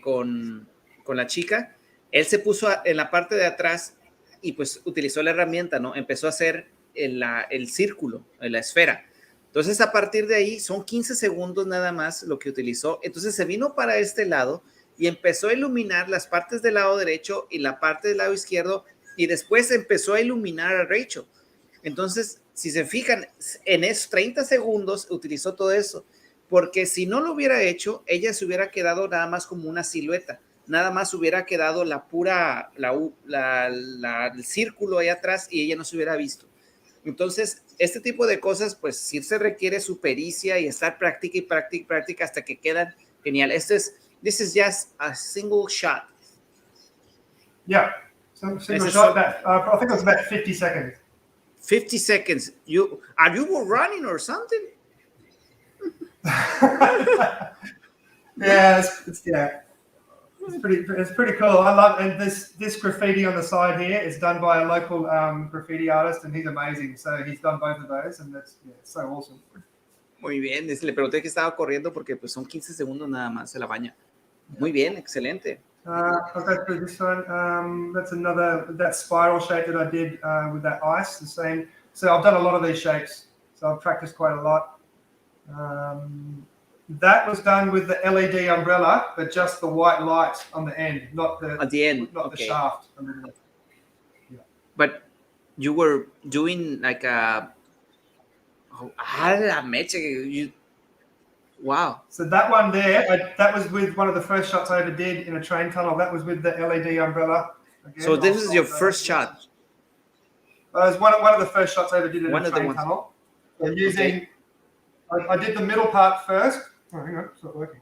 con la chica. Él se puso en la parte de atrás y pues utilizó la herramienta, ¿no? Empezó a hacer el círculo, la esfera. Entonces, a partir de ahí, son 15 segundos nada más lo que utilizó. Entonces, se vino para este lado y empezó a iluminar las partes del lado derecho y la parte del lado izquierdo y después empezó a iluminar a Rachel. Entonces, si se fijan, en esos 30 segundos utilizó todo eso, porque si no lo hubiera hecho, ella se hubiera quedado nada más como una silueta, nada más hubiera quedado el círculo ahí atrás y ella no se hubiera visto. Entonces, este tipo de cosas, pues sí se requiere su pericia y estar práctica hasta que quedan genial. This is just a single shot. Yeah, single shot. I think it was about 50 seconds. 50 seconds. You were running or something? Yeah, it's It's pretty cool. I love, and this graffiti on the side here is done by a local graffiti artist, and he's amazing. So he's done both of those, and that's so awesome. Muy bien, le pregunté que estaba corriendo porque pues son 15 segundos nada más, se la baña. Muy bien, excelente. I'll go through this one. That's that spiral shape that I did with that ice, the same. So I've done a lot of these shapes, so I've practiced quite a lot. That was done with the LED umbrella, but just the white light on the end, not the At the end, not okay. the shaft. Yeah. But you were doing like a wow. So that one there, that was with one of the first shots I ever did in a train tunnel. That was with the LED umbrella. Again, so this is your first shot? It was one of the first shots I ever did in a train tunnel. So using, okay. I did the middle part first. Oh, hang on, it's not working.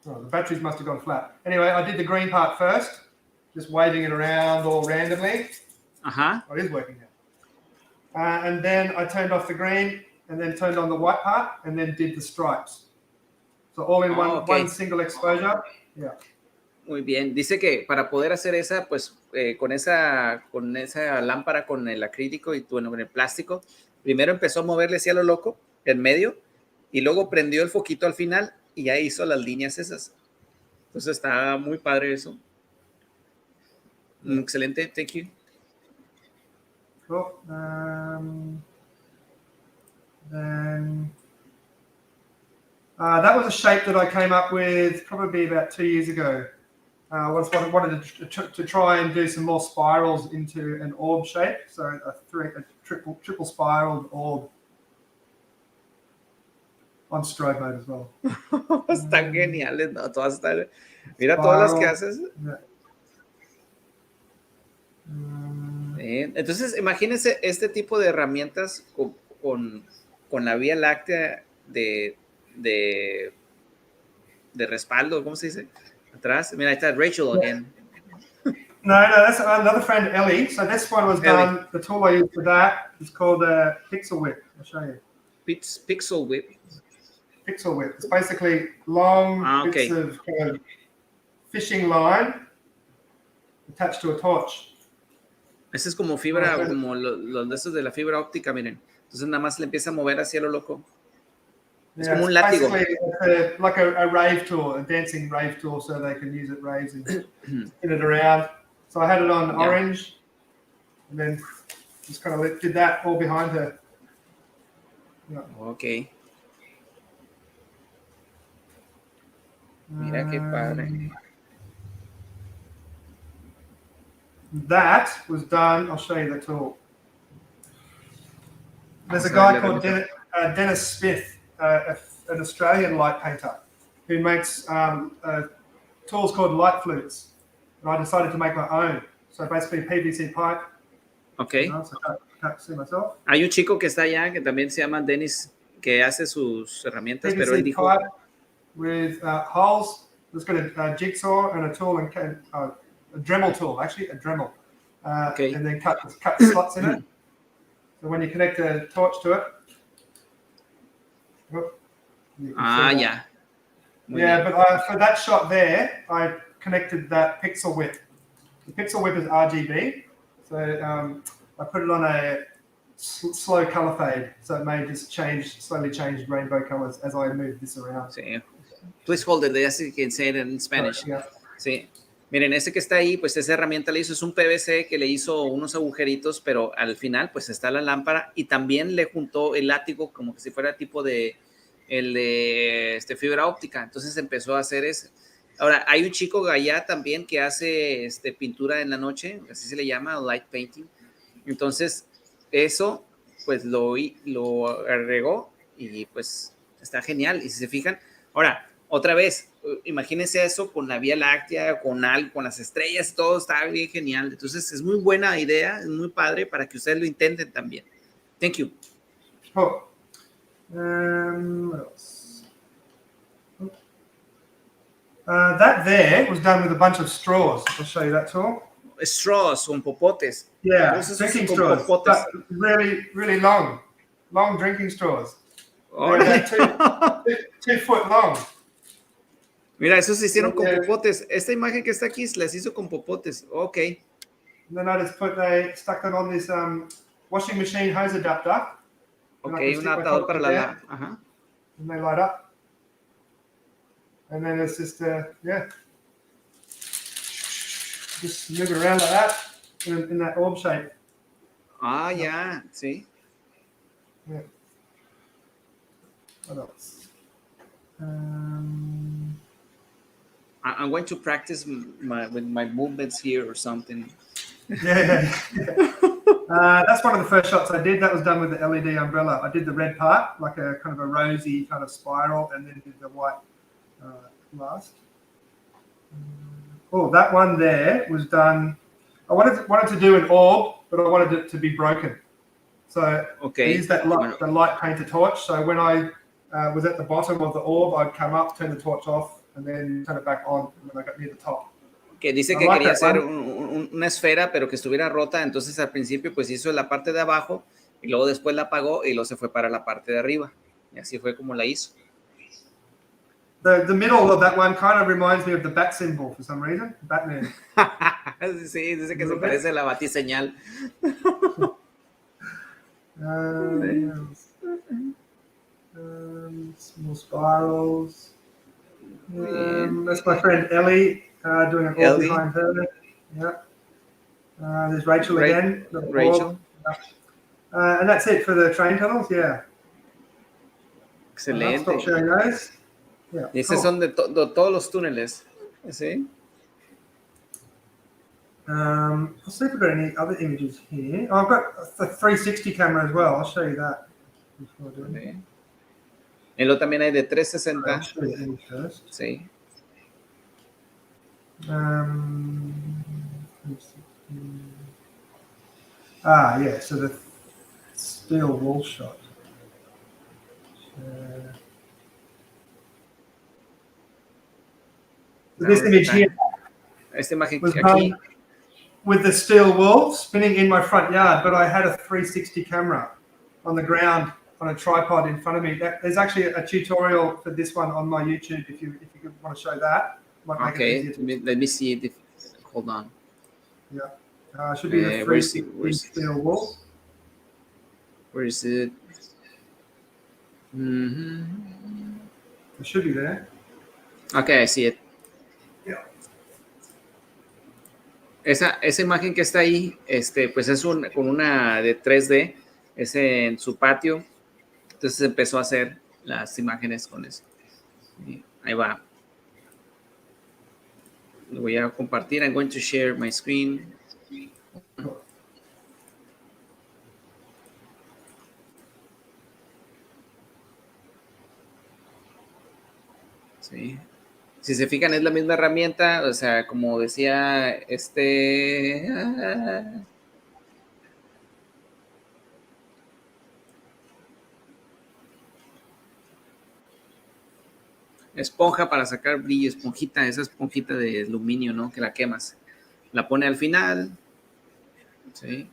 Oh, the batteries must have gone flat. Anyway, I did the green part first, just waving it around all randomly. Uh-huh. Oh, it is working now. And then I turned off the green and then turned on the white part and then did the stripes. So all in one single exposure. Yeah. Muy bien. Dice que para poder hacer esa, pues con esa lámpara, con el acrílico y bueno, con el plástico, primero empezó a moverle así a lo loco, en medio, y luego prendió el foquito al final y ya hizo las líneas esas. Entonces está muy padre eso. Excelente. Thank you. Cool. Then that was a shape that I came up with probably about 2 years ago. I wanted to try and do some more spirals into an orb shape. So a triple spiraled orb on strobe mode as well. Están geniales, ¿no? Todas están... Mira spiral, todas las que haces. Yeah. Entonces, imagínense este tipo de herramientas con la Vía Láctea de respaldo, ¿cómo se dice? Atrás. Mira, ahí está Rachel again. No, that's another friend, Ellie. So this one was done, the tool I used for that is called a Pixel Whip. I'll show you. Pixel Whip? Pixel Whip. It's basically long bits of kind of fishing line attached to a torch. Ese es como fibra, como los de esos de la fibra óptica, miren. Entonces nada más le empieza a mover hacia lo loco. Es como un látigo. It's like a rave tool, a dancing rave tool, so they can use it raves and spin it around. So I had it on orange, and then just kind of did that all behind her. Yeah. Okay. Mira qué padre. That was done. I'll show you the tool. There's a guy called Dennis Smith, an Australian light painter, who makes tools called light flutes. And I decided to make my own. So basically PVC pipe. Okay. So I can't see myself. Hay un chico que está allá que también se llama Dennis, que hace sus herramientas, PVC pero él dijo... pipe with holes. It's got a jigsaw and a tool and a Dremel tool, actually, a Dremel. And then cut slots in it. So when you connect a torch to it, yeah. But for that shot there, I connected that Pixel Whip. The Pixel Whip is RGB, so I put it on a slow color fade, so it may just slowly change rainbow colors as I move this around. Sí. Please hold it, así que say it in Spanish. Yeah. Sí. Miren, ese que está ahí, pues esa herramienta le hizo, es un PVC que le hizo unos agujeritos, pero al final pues está la lámpara y también le juntó el látigo como que si fuera tipo de fibra óptica. Entonces empezó a hacer ese. Ahora, hay un chico allá también que hace pintura en la noche, así se le llama, light painting. Entonces, eso pues lo agregó y pues está genial. Y si se fijan, ahora, otra vez, imagínense eso con la Vía Láctea, con las estrellas, todo está bien genial. Entonces, es muy buena idea, es muy padre para que ustedes lo intenten también. Thank you. Oh. What else? That there was done with a bunch of straws. I'll show you that tool. Straws, con popotes. Yeah, drinking straws. But really, really long drinking straws. Oh, they're 2 foot long. Mira, esos se hicieron con Yeah. popotes. Esta imagen que está aquí se las hizo con popotes. Ok. And then I just stuck it on this washing machine hose adapter. And Ok, I can un stick my adaptador products para in la... there, Ajá. and they light up. And then it's just, yeah, just move it around like that in that orb shape. Ah, ya, sí. Yeah. What else? I'm going to practice with my movements here or something. Yeah. That's one of the first shots I did. That was done with the LED umbrella. I did the red part, like a kind of a rosy kind of spiral, and then did the white last. Oh, that one there was done. I wanted to do an orb, but I wanted it to be broken. So I used that the light painter torch. So when I was at the bottom of the orb, I'd come up, turn the torch off, and then turn it back on when I got near the top. Que dice que quería hacer una esfera, pero que estuviera rota. Entonces al principio pues hizo la parte de abajo y luego después la apagó y luego se fue para la parte de arriba. Y así fue como la hizo. The middle of that one kind of reminds me of the bat symbol for some reason. Batman. Sí, dice que se parece a la batiseñal. Small spirals. That's my friend Ellie doing an orb behind her. Yeah. There's Rachel again. Rachel. And that's it for the train tunnels. Yeah. Excelente. Stop sharing those. Yeah. Y esos son de todos los túneles. ¿Sí? I'll see if I've got any other images here. Oh, I've got the 360 camera as well. I'll show you that. Okay. Y luego también hay de 360. I'll show you the image first. Sí. Yeah. So the steel wall shot. This image here. Esta imagen was aquí. With the steel wool spinning in my front yard, but I had a 360 camera on the ground on a tripod in front of me. There's actually a tutorial for this one on my YouTube if you want to show that. Okay, let me see it. Hold on. Yeah, should be the 360 steel wool. Where is it? It should be there. Okay, I see it. Yeah. Esa imagen que está ahí, pues es con una de 3D, es en su patio. Entonces empezó a hacer las imágenes con eso. Y ahí va. Lo voy a compartir. I'm going to share my screen. Sí. Si se fijan, es la misma herramienta, o sea, como decía esponja para sacar brillo, esponjita, esa esponjita de aluminio, ¿no? Que la quemas. La pone al final. ¿Sí?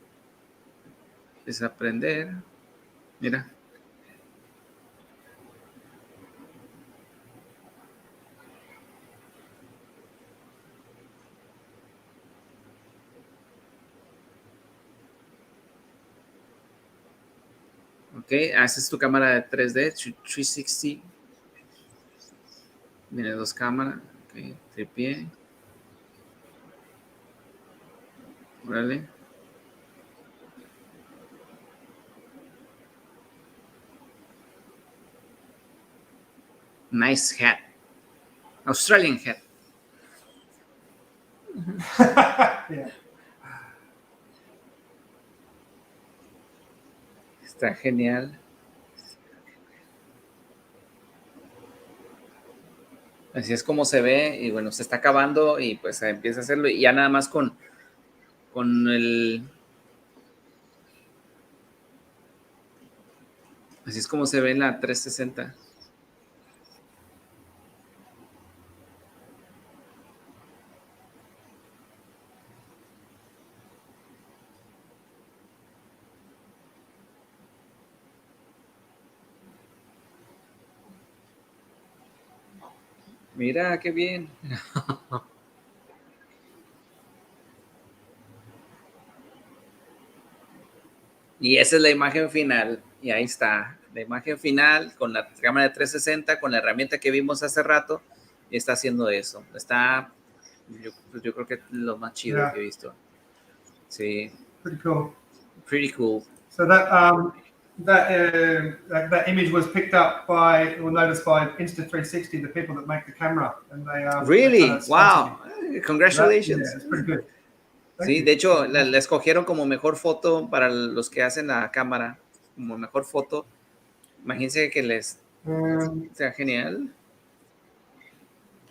Empieza a prender. Mira. Ok, haces tu cámara de 3D, 360. Viene dos cámaras. Ok, tripié. Órale. Nice hat. Australian hat. Yeah. Está genial. Así es como se ve y bueno, se está acabando y pues empieza a hacerlo y ya nada más con el... Así es como se ve en la 360. Mira, qué bien. Y esa es la imagen final. Y ahí está, la imagen final con la cámara de 360, con la herramienta que vimos hace rato, y está haciendo eso. Está, yo creo que lo más chido Yeah, que he visto. Sí, pretty cool. pretty cool. So that image was picked up by or noticed by Insta360, the people that make the camera, and they kind Really? of sponsored me. Wow. That, Congratulations. yeah, it's pretty good. Thank Sí, you. de hecho, That's awesome. la escogieron como mejor foto para los que hacen la cámara, como mejor foto. Imagínense que les sea genial.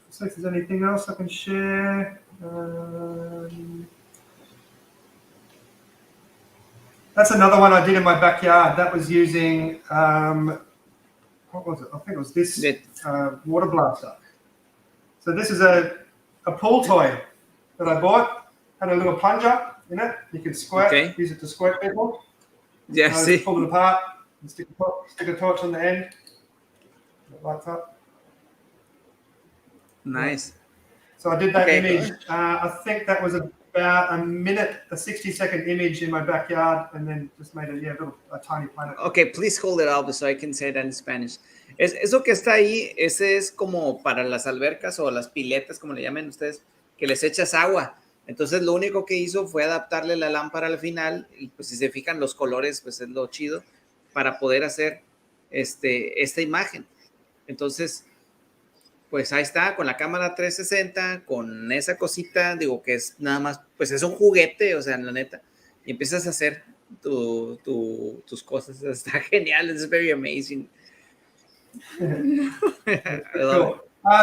So if there's anything else I can share. That's another one I did in my backyard. That was using, what was it? I think it was this water blaster. So this is a pool toy that I bought. Had a little plunger in it. You can squirt, use it to squirt people. Yeah, Just pull it apart and stick a torch on the end. It lights up. Nice. So I did that image. I think that was about a minute, a 60-second image in my backyard, and then just made a tiny planet. Okay, please hold it up so I can say that in Spanish. Eso que está ahí, ese es como para las albercas o las piletas, como le llaman ustedes, que les echas agua. Entonces lo único que hizo fue adaptarle la lámpara al final, y pues si se fijan los colores, pues es lo chido, para poder hacer esta imagen. Entonces, pues ahí está, con la cámara 360, con esa cosita, digo que es nada más, pues es un juguete, o sea, la neta, y empiezas a hacer tus cosas. Está genial, it's very amazing. Cool.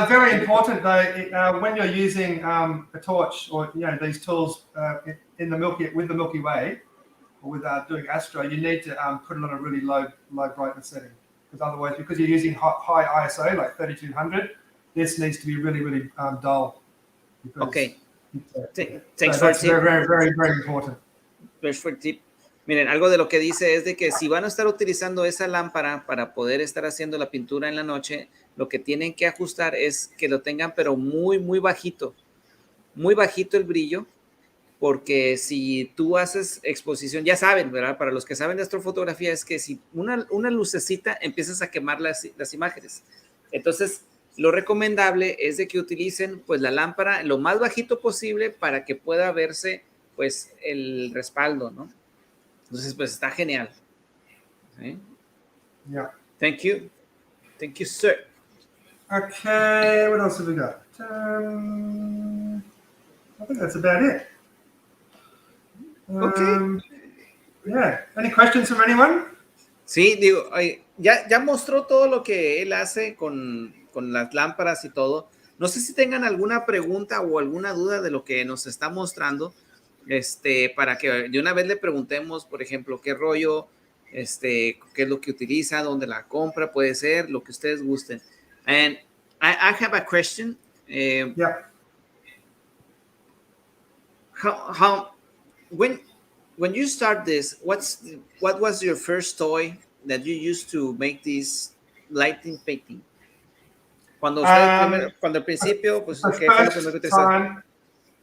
Very important though, when you're using a torch or these tools in the with the Milky Way, or with doing astro, you need to put it on a really low brightness setting, because otherwise, because you're using high ISO like 3200, this needs to be really dull. Okay. Thanks for the tip. Very important. Thanks for the tip. Miren, algo de lo que dice es de que si van a estar utilizando esa lámpara para poder estar haciendo la pintura en la noche, lo que tienen que ajustar es que lo tengan pero muy bajito el brillo, porque si tú haces exposición, ya saben, ¿verdad? Para los que saben de astrofotografía es que si una lucecita empiezas a quemar las imágenes. Entonces, lo recomendable es de que utilicen pues la lámpara lo más bajito posible para que pueda verse pues el respaldo, ¿no? Entonces, pues está genial. ¿Sí? Yeah. Thank you, sir. Okay, what else have we got? I think that's about it. Okay. Yeah. Any questions from anyone? Sí, digo, ya mostró todo lo que él hace con las lámparas y todo. No sé si tengan alguna pregunta o alguna duda de lo que nos está mostrando, para que de una vez le preguntemos, por ejemplo, qué rollo, qué es lo que utiliza, dónde la compra, puede ser, lo que ustedes gusten. And I have a question. Yeah. When you start this, what was your first toy that you used to make this lighting painting? Cuando al principio, pues, ¿qué fue lo primero que utilizaste?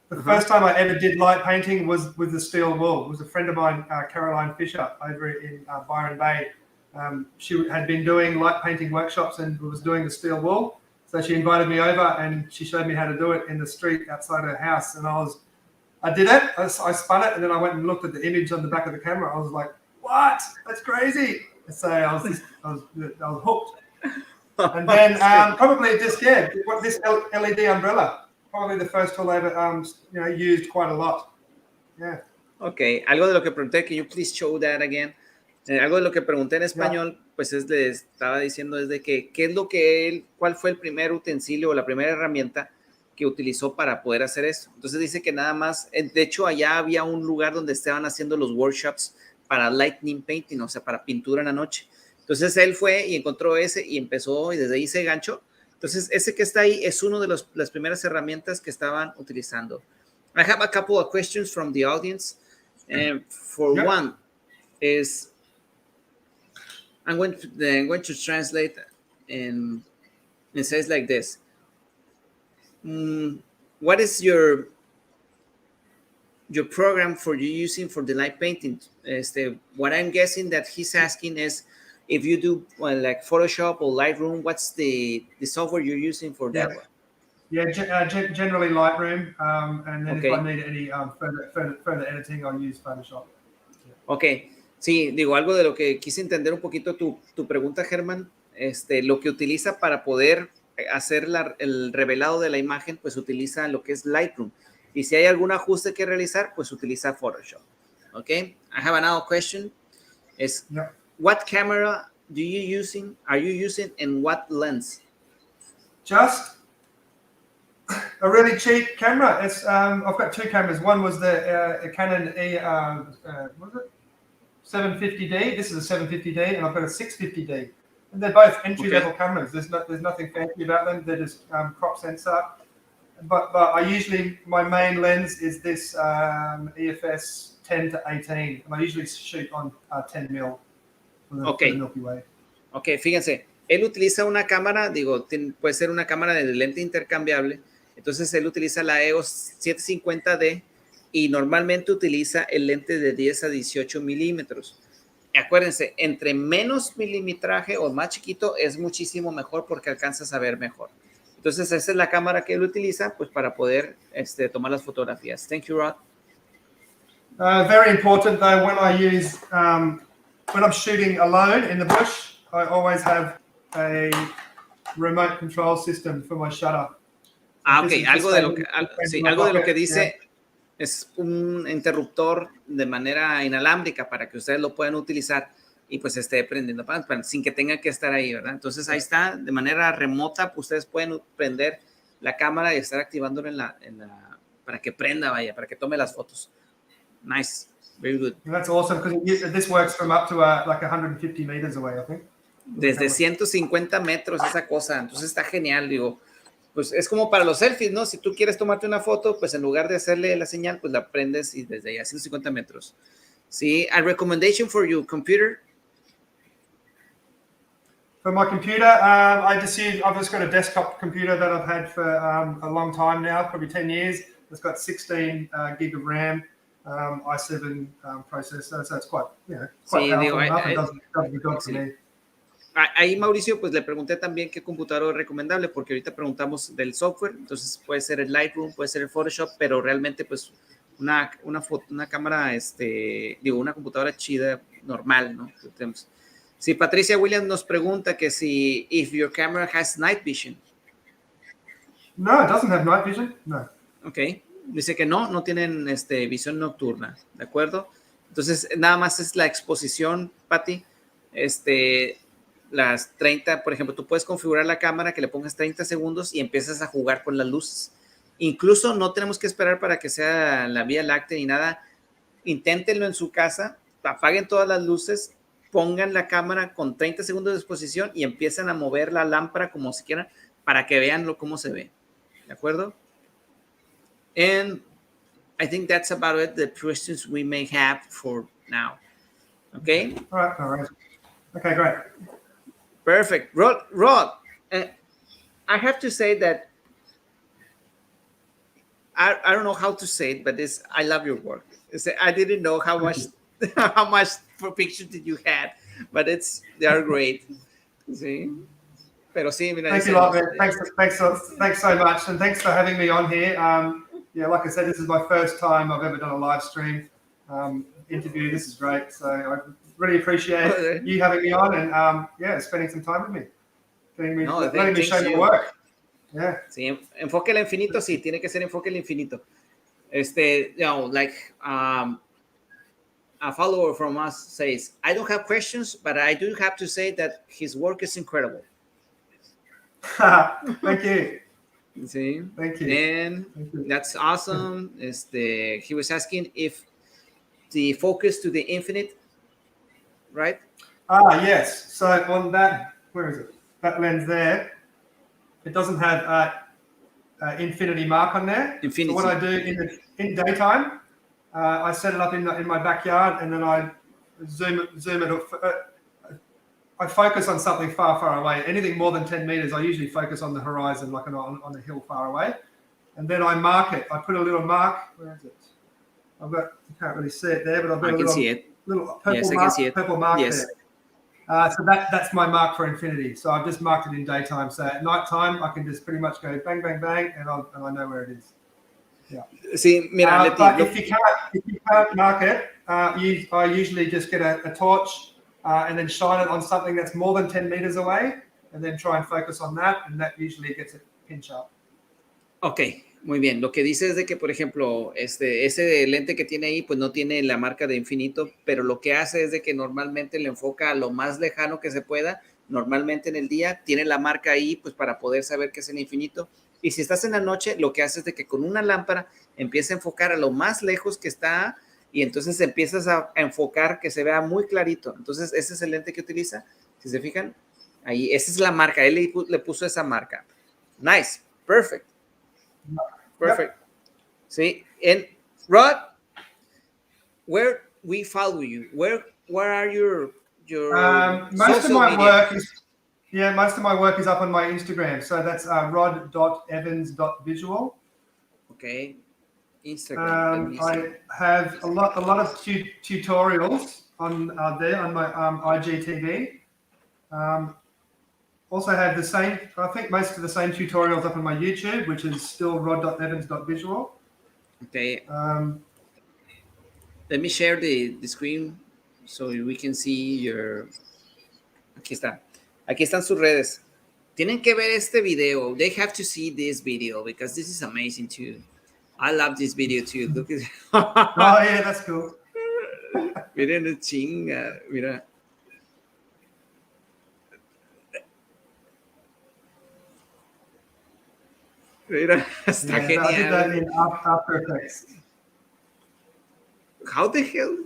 The first time I ever did light painting was with the steel wool. It was a friend of mine, Caroline Fisher, over in Byron Bay. She had been doing light painting workshops and was doing the steel wool. So she invited me over and she showed me how to do it in the street outside her house. And I did it. I spun it, and then I went and looked at the image on the back of the camera. I was like, "What? That's crazy!" So I was hooked. And then probably this LED umbrella. Probably the first tool I ever used quite a lot. Yeah. Okay, algo de lo que pregunté, can you please show that again? Algo de lo que pregunté en español, pues le estaba diciendo es de que qué es lo que cuál fue el primer utensilio o la primera herramienta que utilizó para poder hacer eso. Entonces dice que nada más, de hecho allá había un lugar donde estaban haciendo los workshops para lightning painting, o sea, para pintura en la noche. Entonces él fue y encontró ese y empezó y desde ahí se ganchó. Entonces ese que está ahí es uno de las primeras herramientas que estaban utilizando. I have a couple of questions from the audience. One is, I'm going to translate, and it says like this. what is your program for you using for the light painting? What I'm guessing that he's asking is if you do like Photoshop or Lightroom, what's the software you're using for that one? Yeah, generally Lightroom, and then Okay. if I need any further editing, I'll use Photoshop. Ok, sí, digo, algo de lo que quise entender un poquito tu pregunta, Germán, lo que utiliza para poder hacer el revelado de la imagen, pues utiliza lo que es Lightroom. Y si hay algún ajuste que realizar, pues utiliza Photoshop. Ok, I have another question. Yep. What camera are you using and what lens? Just a really cheap camera. It's I've got two cameras. One was the Canon what was it? 750D. This is a 750D, and I've got a 650D. And they're both entry-level cameras. There's nothing fancy about them. They're just crop sensor. But my main lens is this EFS 10 to 18, and I usually shoot on 10 mil for the Milky Way. Ok, fíjense, él utiliza una cámara, puede ser una cámara de lente intercambiable. Entonces él utiliza la EOS 750D y normalmente utiliza el lente de 10 a 18 milímetros. Acuérdense, entre menos milimetraje o más chiquito es muchísimo mejor porque alcanzas a ver mejor. Entonces esa es la cámara que él utiliza pues para poder tomar las fotografías. Thank you, Rod. Very important though, when I'm shooting alone in the bush, I always have a remote control system for my shutter. Ok, algo de lo que dice es un interruptor de manera inalámbrica para que ustedes lo puedan utilizar y pues esté prendiendo sin que tengan que estar ahí, ¿verdad? Entonces ahí está, de manera remota, pues, ustedes pueden prender la cámara y estar activándola para que prenda, vaya, para que tome las fotos. Nice, very good. And that's awesome because this works from up to like 150 meters away, I think. Desde 150 metros esa cosa, entonces está genial, digo. Pues es como para los selfies, ¿no? Si tú quieres tomarte una foto, pues en lugar de hacerle la señal, pues la prendes y desde allá, 150 metros. Sí, a recommendation for your computer. For my computer, I've just got a desktop computer that I've had for a long time now, probably 10 years. It's got 16 gig of RAM, i7 processor, so it's quite powerful enough. It does the job for me. Ahí, Mauricio, pues le pregunté también qué computador es recomendable, porque ahorita preguntamos del software, entonces puede ser el Lightroom, puede ser el Photoshop, pero realmente pues una cámara, una computadora chida, normal, ¿no? Sí, Patricia Williams nos pregunta que si if your camera has night vision. No, it doesn't have night vision, no. Ok, dice que no tienen visión nocturna, ¿de acuerdo? Entonces, nada más es la exposición, Pati, las 30, por ejemplo, tú puedes configurar la cámara que le pongas 30 segundos y empiezas a jugar con las luces. Incluso no tenemos que esperar para que sea la Vía Láctea ni nada. Inténtenlo en su casa, apaguen todas las luces, pongan la cámara con 30 segundos de exposición y empiezan a mover la lámpara como si quieran para que vean cómo se ve. ¿De acuerdo? And I think that's about it, the questions we may have for now. Okay? All right. Okay, great. Perfect. Rod, I have to say that I don't know how to say it, but I love your work. I didn't know how much for pictures did you had, but they are great. Sí. Pero sí, mira. Thanks a lot, man. Thanks so much, and thanks for having me on here. Like I said, this is my first time I've ever done a live stream interview. This is great. So I really appreciate you having me on and spending some time with me. Letting me show my work. Yeah. Sí, enfoque al infinito, sí, tiene que ser enfoque al infinito. A follower from us says, I don't have questions, but I do have to say that his work is incredible. Thank you. Sí. Thank you. And that's awesome. He was asking if the focus to the infinite, right? Yes. So on that, where is it? That lens there, it doesn't have infinity mark on there. Infinity. So what I do in daytime, I set it up in my backyard, and then I zoom it. I focus on something far away. Anything more than 10 meters, I usually focus on the horizon, like on a hill far away. and then I mark it. I put a little mark. Where is it? You can't really see it there, but I've got little purple mark there. So that's my mark for infinity. So I've just marked it in daytime. So at night time, I can just pretty much go bang, bang, bang, and I know where it is. Yeah. Sí, mira, Leti, but if you can't mark it, I usually just get a torch and then shine it on something that's more than 10 meters away, and then try and focus on that, and that usually gets it pinch up. Ok, muy bien. Lo que dice es de que, por ejemplo, ese lente que tiene ahí, pues no tiene la marca de infinito, pero lo que hace es de que normalmente le enfoca a lo más lejano que se pueda. Normalmente en el día tiene la marca ahí, pues para poder saber que es el infinito. Y si estás en la noche, lo que hace es de que con una lámpara empieza a enfocar a lo más lejos que está y entonces empiezas a enfocar que se vea muy clarito. Entonces, ese es el lente que utiliza. Si se fijan, ahí, esa es la marca. Él le puso esa marca. Nice. Perfect. Perfect. Yep. See, and Rod, where we follow you? Where are your most of my work is most of my work is up on my Instagram. So that's rod.evans.visual. Okay, Instagram. I have a lot of tutorials on there on my IGTV. Also have the same, I think most of the same tutorials up on my YouTube, which is still rod.evans.visual. Okay. Let me share the screen so we can see your... Aquí está. Aquí están sus redes. Tienen que ver este video. They have to see this video because this is amazing too. I love this video too. Look at Oh yeah, that's cool. Miren el chinga. Mira. Mira, está genial. I did that in After Effects. How the hell?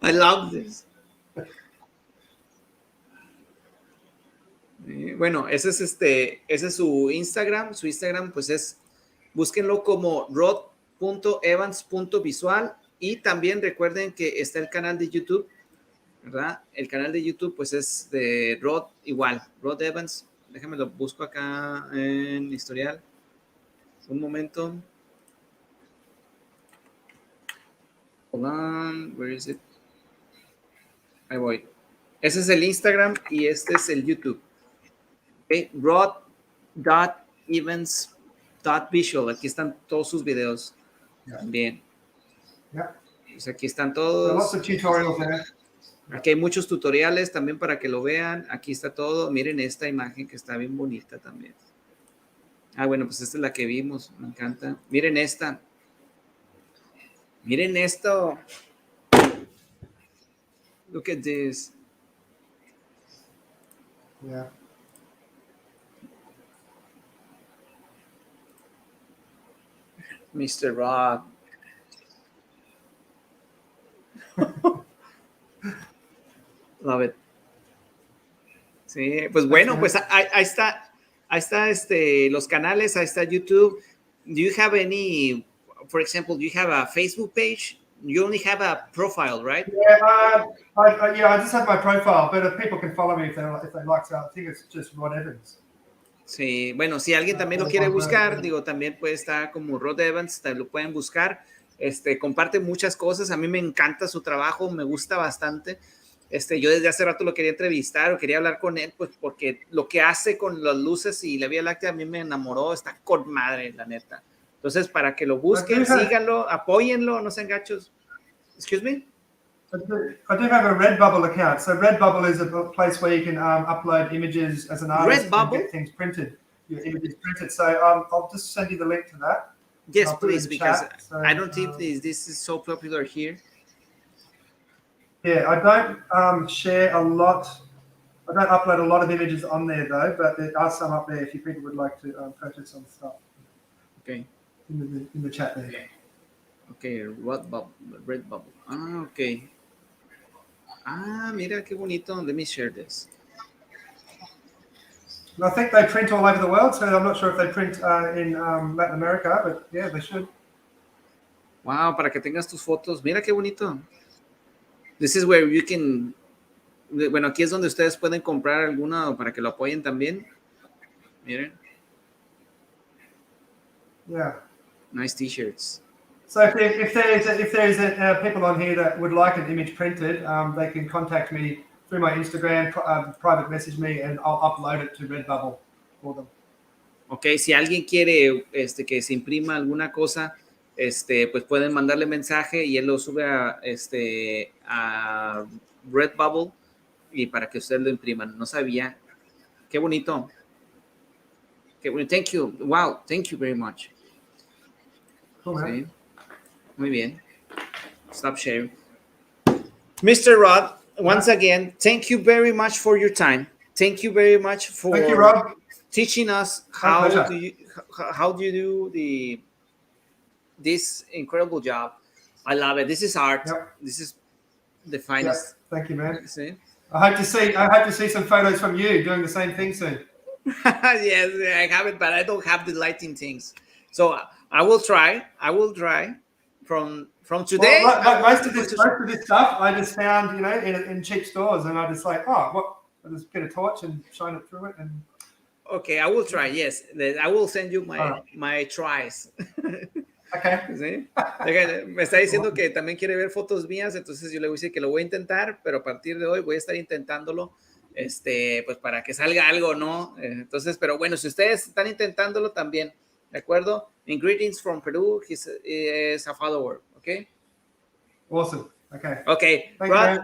I love this. Bueno, ese es su Instagram. Su Instagram, pues es, búsquenlo como rod.evans.visual y también recuerden que está el canal de YouTube, ¿verdad? El canal de YouTube, pues es de Rod igual, Rod Evans. Déjame lo busco acá en historial. Un momento. Hold on, where is it? Ahí voy. Ese es el Instagram y este es el YouTube. Okay. Rod.evans.visual. Aquí están todos sus videos. Bien. Pues aquí están todos. Lots of tutorials there. Aquí hay muchos tutoriales también para que lo vean. Aquí está todo. Miren esta imagen que está bien bonita también. Ah, bueno, pues esta es la que vimos. Me encanta. Miren esta. Miren esto. Look at this. Yeah. Mr. Rod. Love it. Sí, pues bueno, pues ahí está los canales, ahí está YouTube. Do you have any, for example, do you have a Facebook page? You only have a profile, right? Yeah, I just have my profile, but people can follow me if they like. So I think it's just Rod Evans. Sí, bueno, si alguien también lo quiere buscar, digo, también puede estar como Rod Evans, lo pueden buscar. Comparte muchas cosas. A mí me encanta su trabajo, me gusta bastante. Yo desde hace rato lo quería entrevistar o quería hablar con él, pues porque lo que hace con las luces y la Vía Láctea a mí me enamoró, está con madre, la neta. Entonces, para que lo busquen, síganlo, apóyenlo, no sean gachos. Excuse me? I do have a Redbubble account. So Redbubble is a place where you can upload images as an artist and get things printed, your images printed. So I'll just send you the link to that. Yes, please, because I don't think this is so popular here. Yeah, I don't share a lot. I don't upload a lot of images on there though, but there are some up there if you people would like to purchase some stuff. Okay. In the chat there. Okay, Redbubble. Ah, okay. Ah, mira qué bonito. Let me share this. I think they print all over the world, so I'm not sure if they print in Latin America, but yeah, they should. Wow, para que tengas tus fotos. Mira qué bonito. This is where you can... Bueno, aquí es donde ustedes pueden comprar alguna para que lo apoyen también. Miren. Yeah. Nice t-shirts. So if there's people on here that would like an image printed, they can contact me through my Instagram, private message me, and I'll upload it to Redbubble for them. Ok, si alguien quiere que se imprima alguna cosa, pues pueden mandarle mensaje y él lo sube a Redbubble y para que ustedes lo impriman. No sabía. Qué bonito. Qué bonito. Thank you. Wow, thank you very much. Cool, man. Sí. Muy bien. Stop sharing. Mr. Rod, once again, thank you very much for your time. Thank you very much for Thank you, Rob. teaching us how do you do this incredible job. I love it. This is art. Yep. This is the finest. Yep. Thank you, man. See? I hope to see some photos from you doing the same thing soon. Yes, I have it, but I don't have the lighting things. So I will try. From today. Well, most of this stuff I just found, in cheap stores, and I just like, I just get a torch and shine it through it. And okay, I will try. Yes, I will send you my tries. Okay. ¿Sí? Me está diciendo que también quiere ver fotos mías, entonces yo le voy a decir que lo voy a intentar, pero a partir de hoy voy a estar intentándolo, pues para que salga algo, ¿no? Entonces, pero bueno, si ustedes están intentándolo también, ¿de acuerdo? In greetings from Peru, he's a follower, ¿ok? Awesome. Okay. Okay, Rod,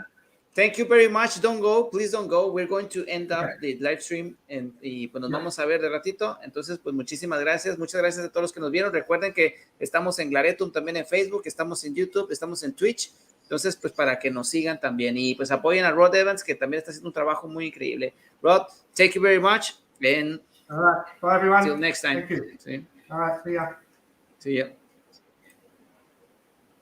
thank you very much. Don't go, please don't go. We're going to end up the live stream y pues nos vamos a ver de ratito. Entonces, pues muchísimas gracias. Muchas gracias a todos los que nos vieron. Recuerden que estamos en Glaretum también en Facebook, estamos en YouTube, estamos en Twitch. Entonces, pues para que nos sigan también y pues apoyen a Rod Evans, que también está haciendo un trabajo muy increíble. Rod, thank you very much. And all right. Bye, everyone. Till next time. Thank you. See? All right. See ya. See ya.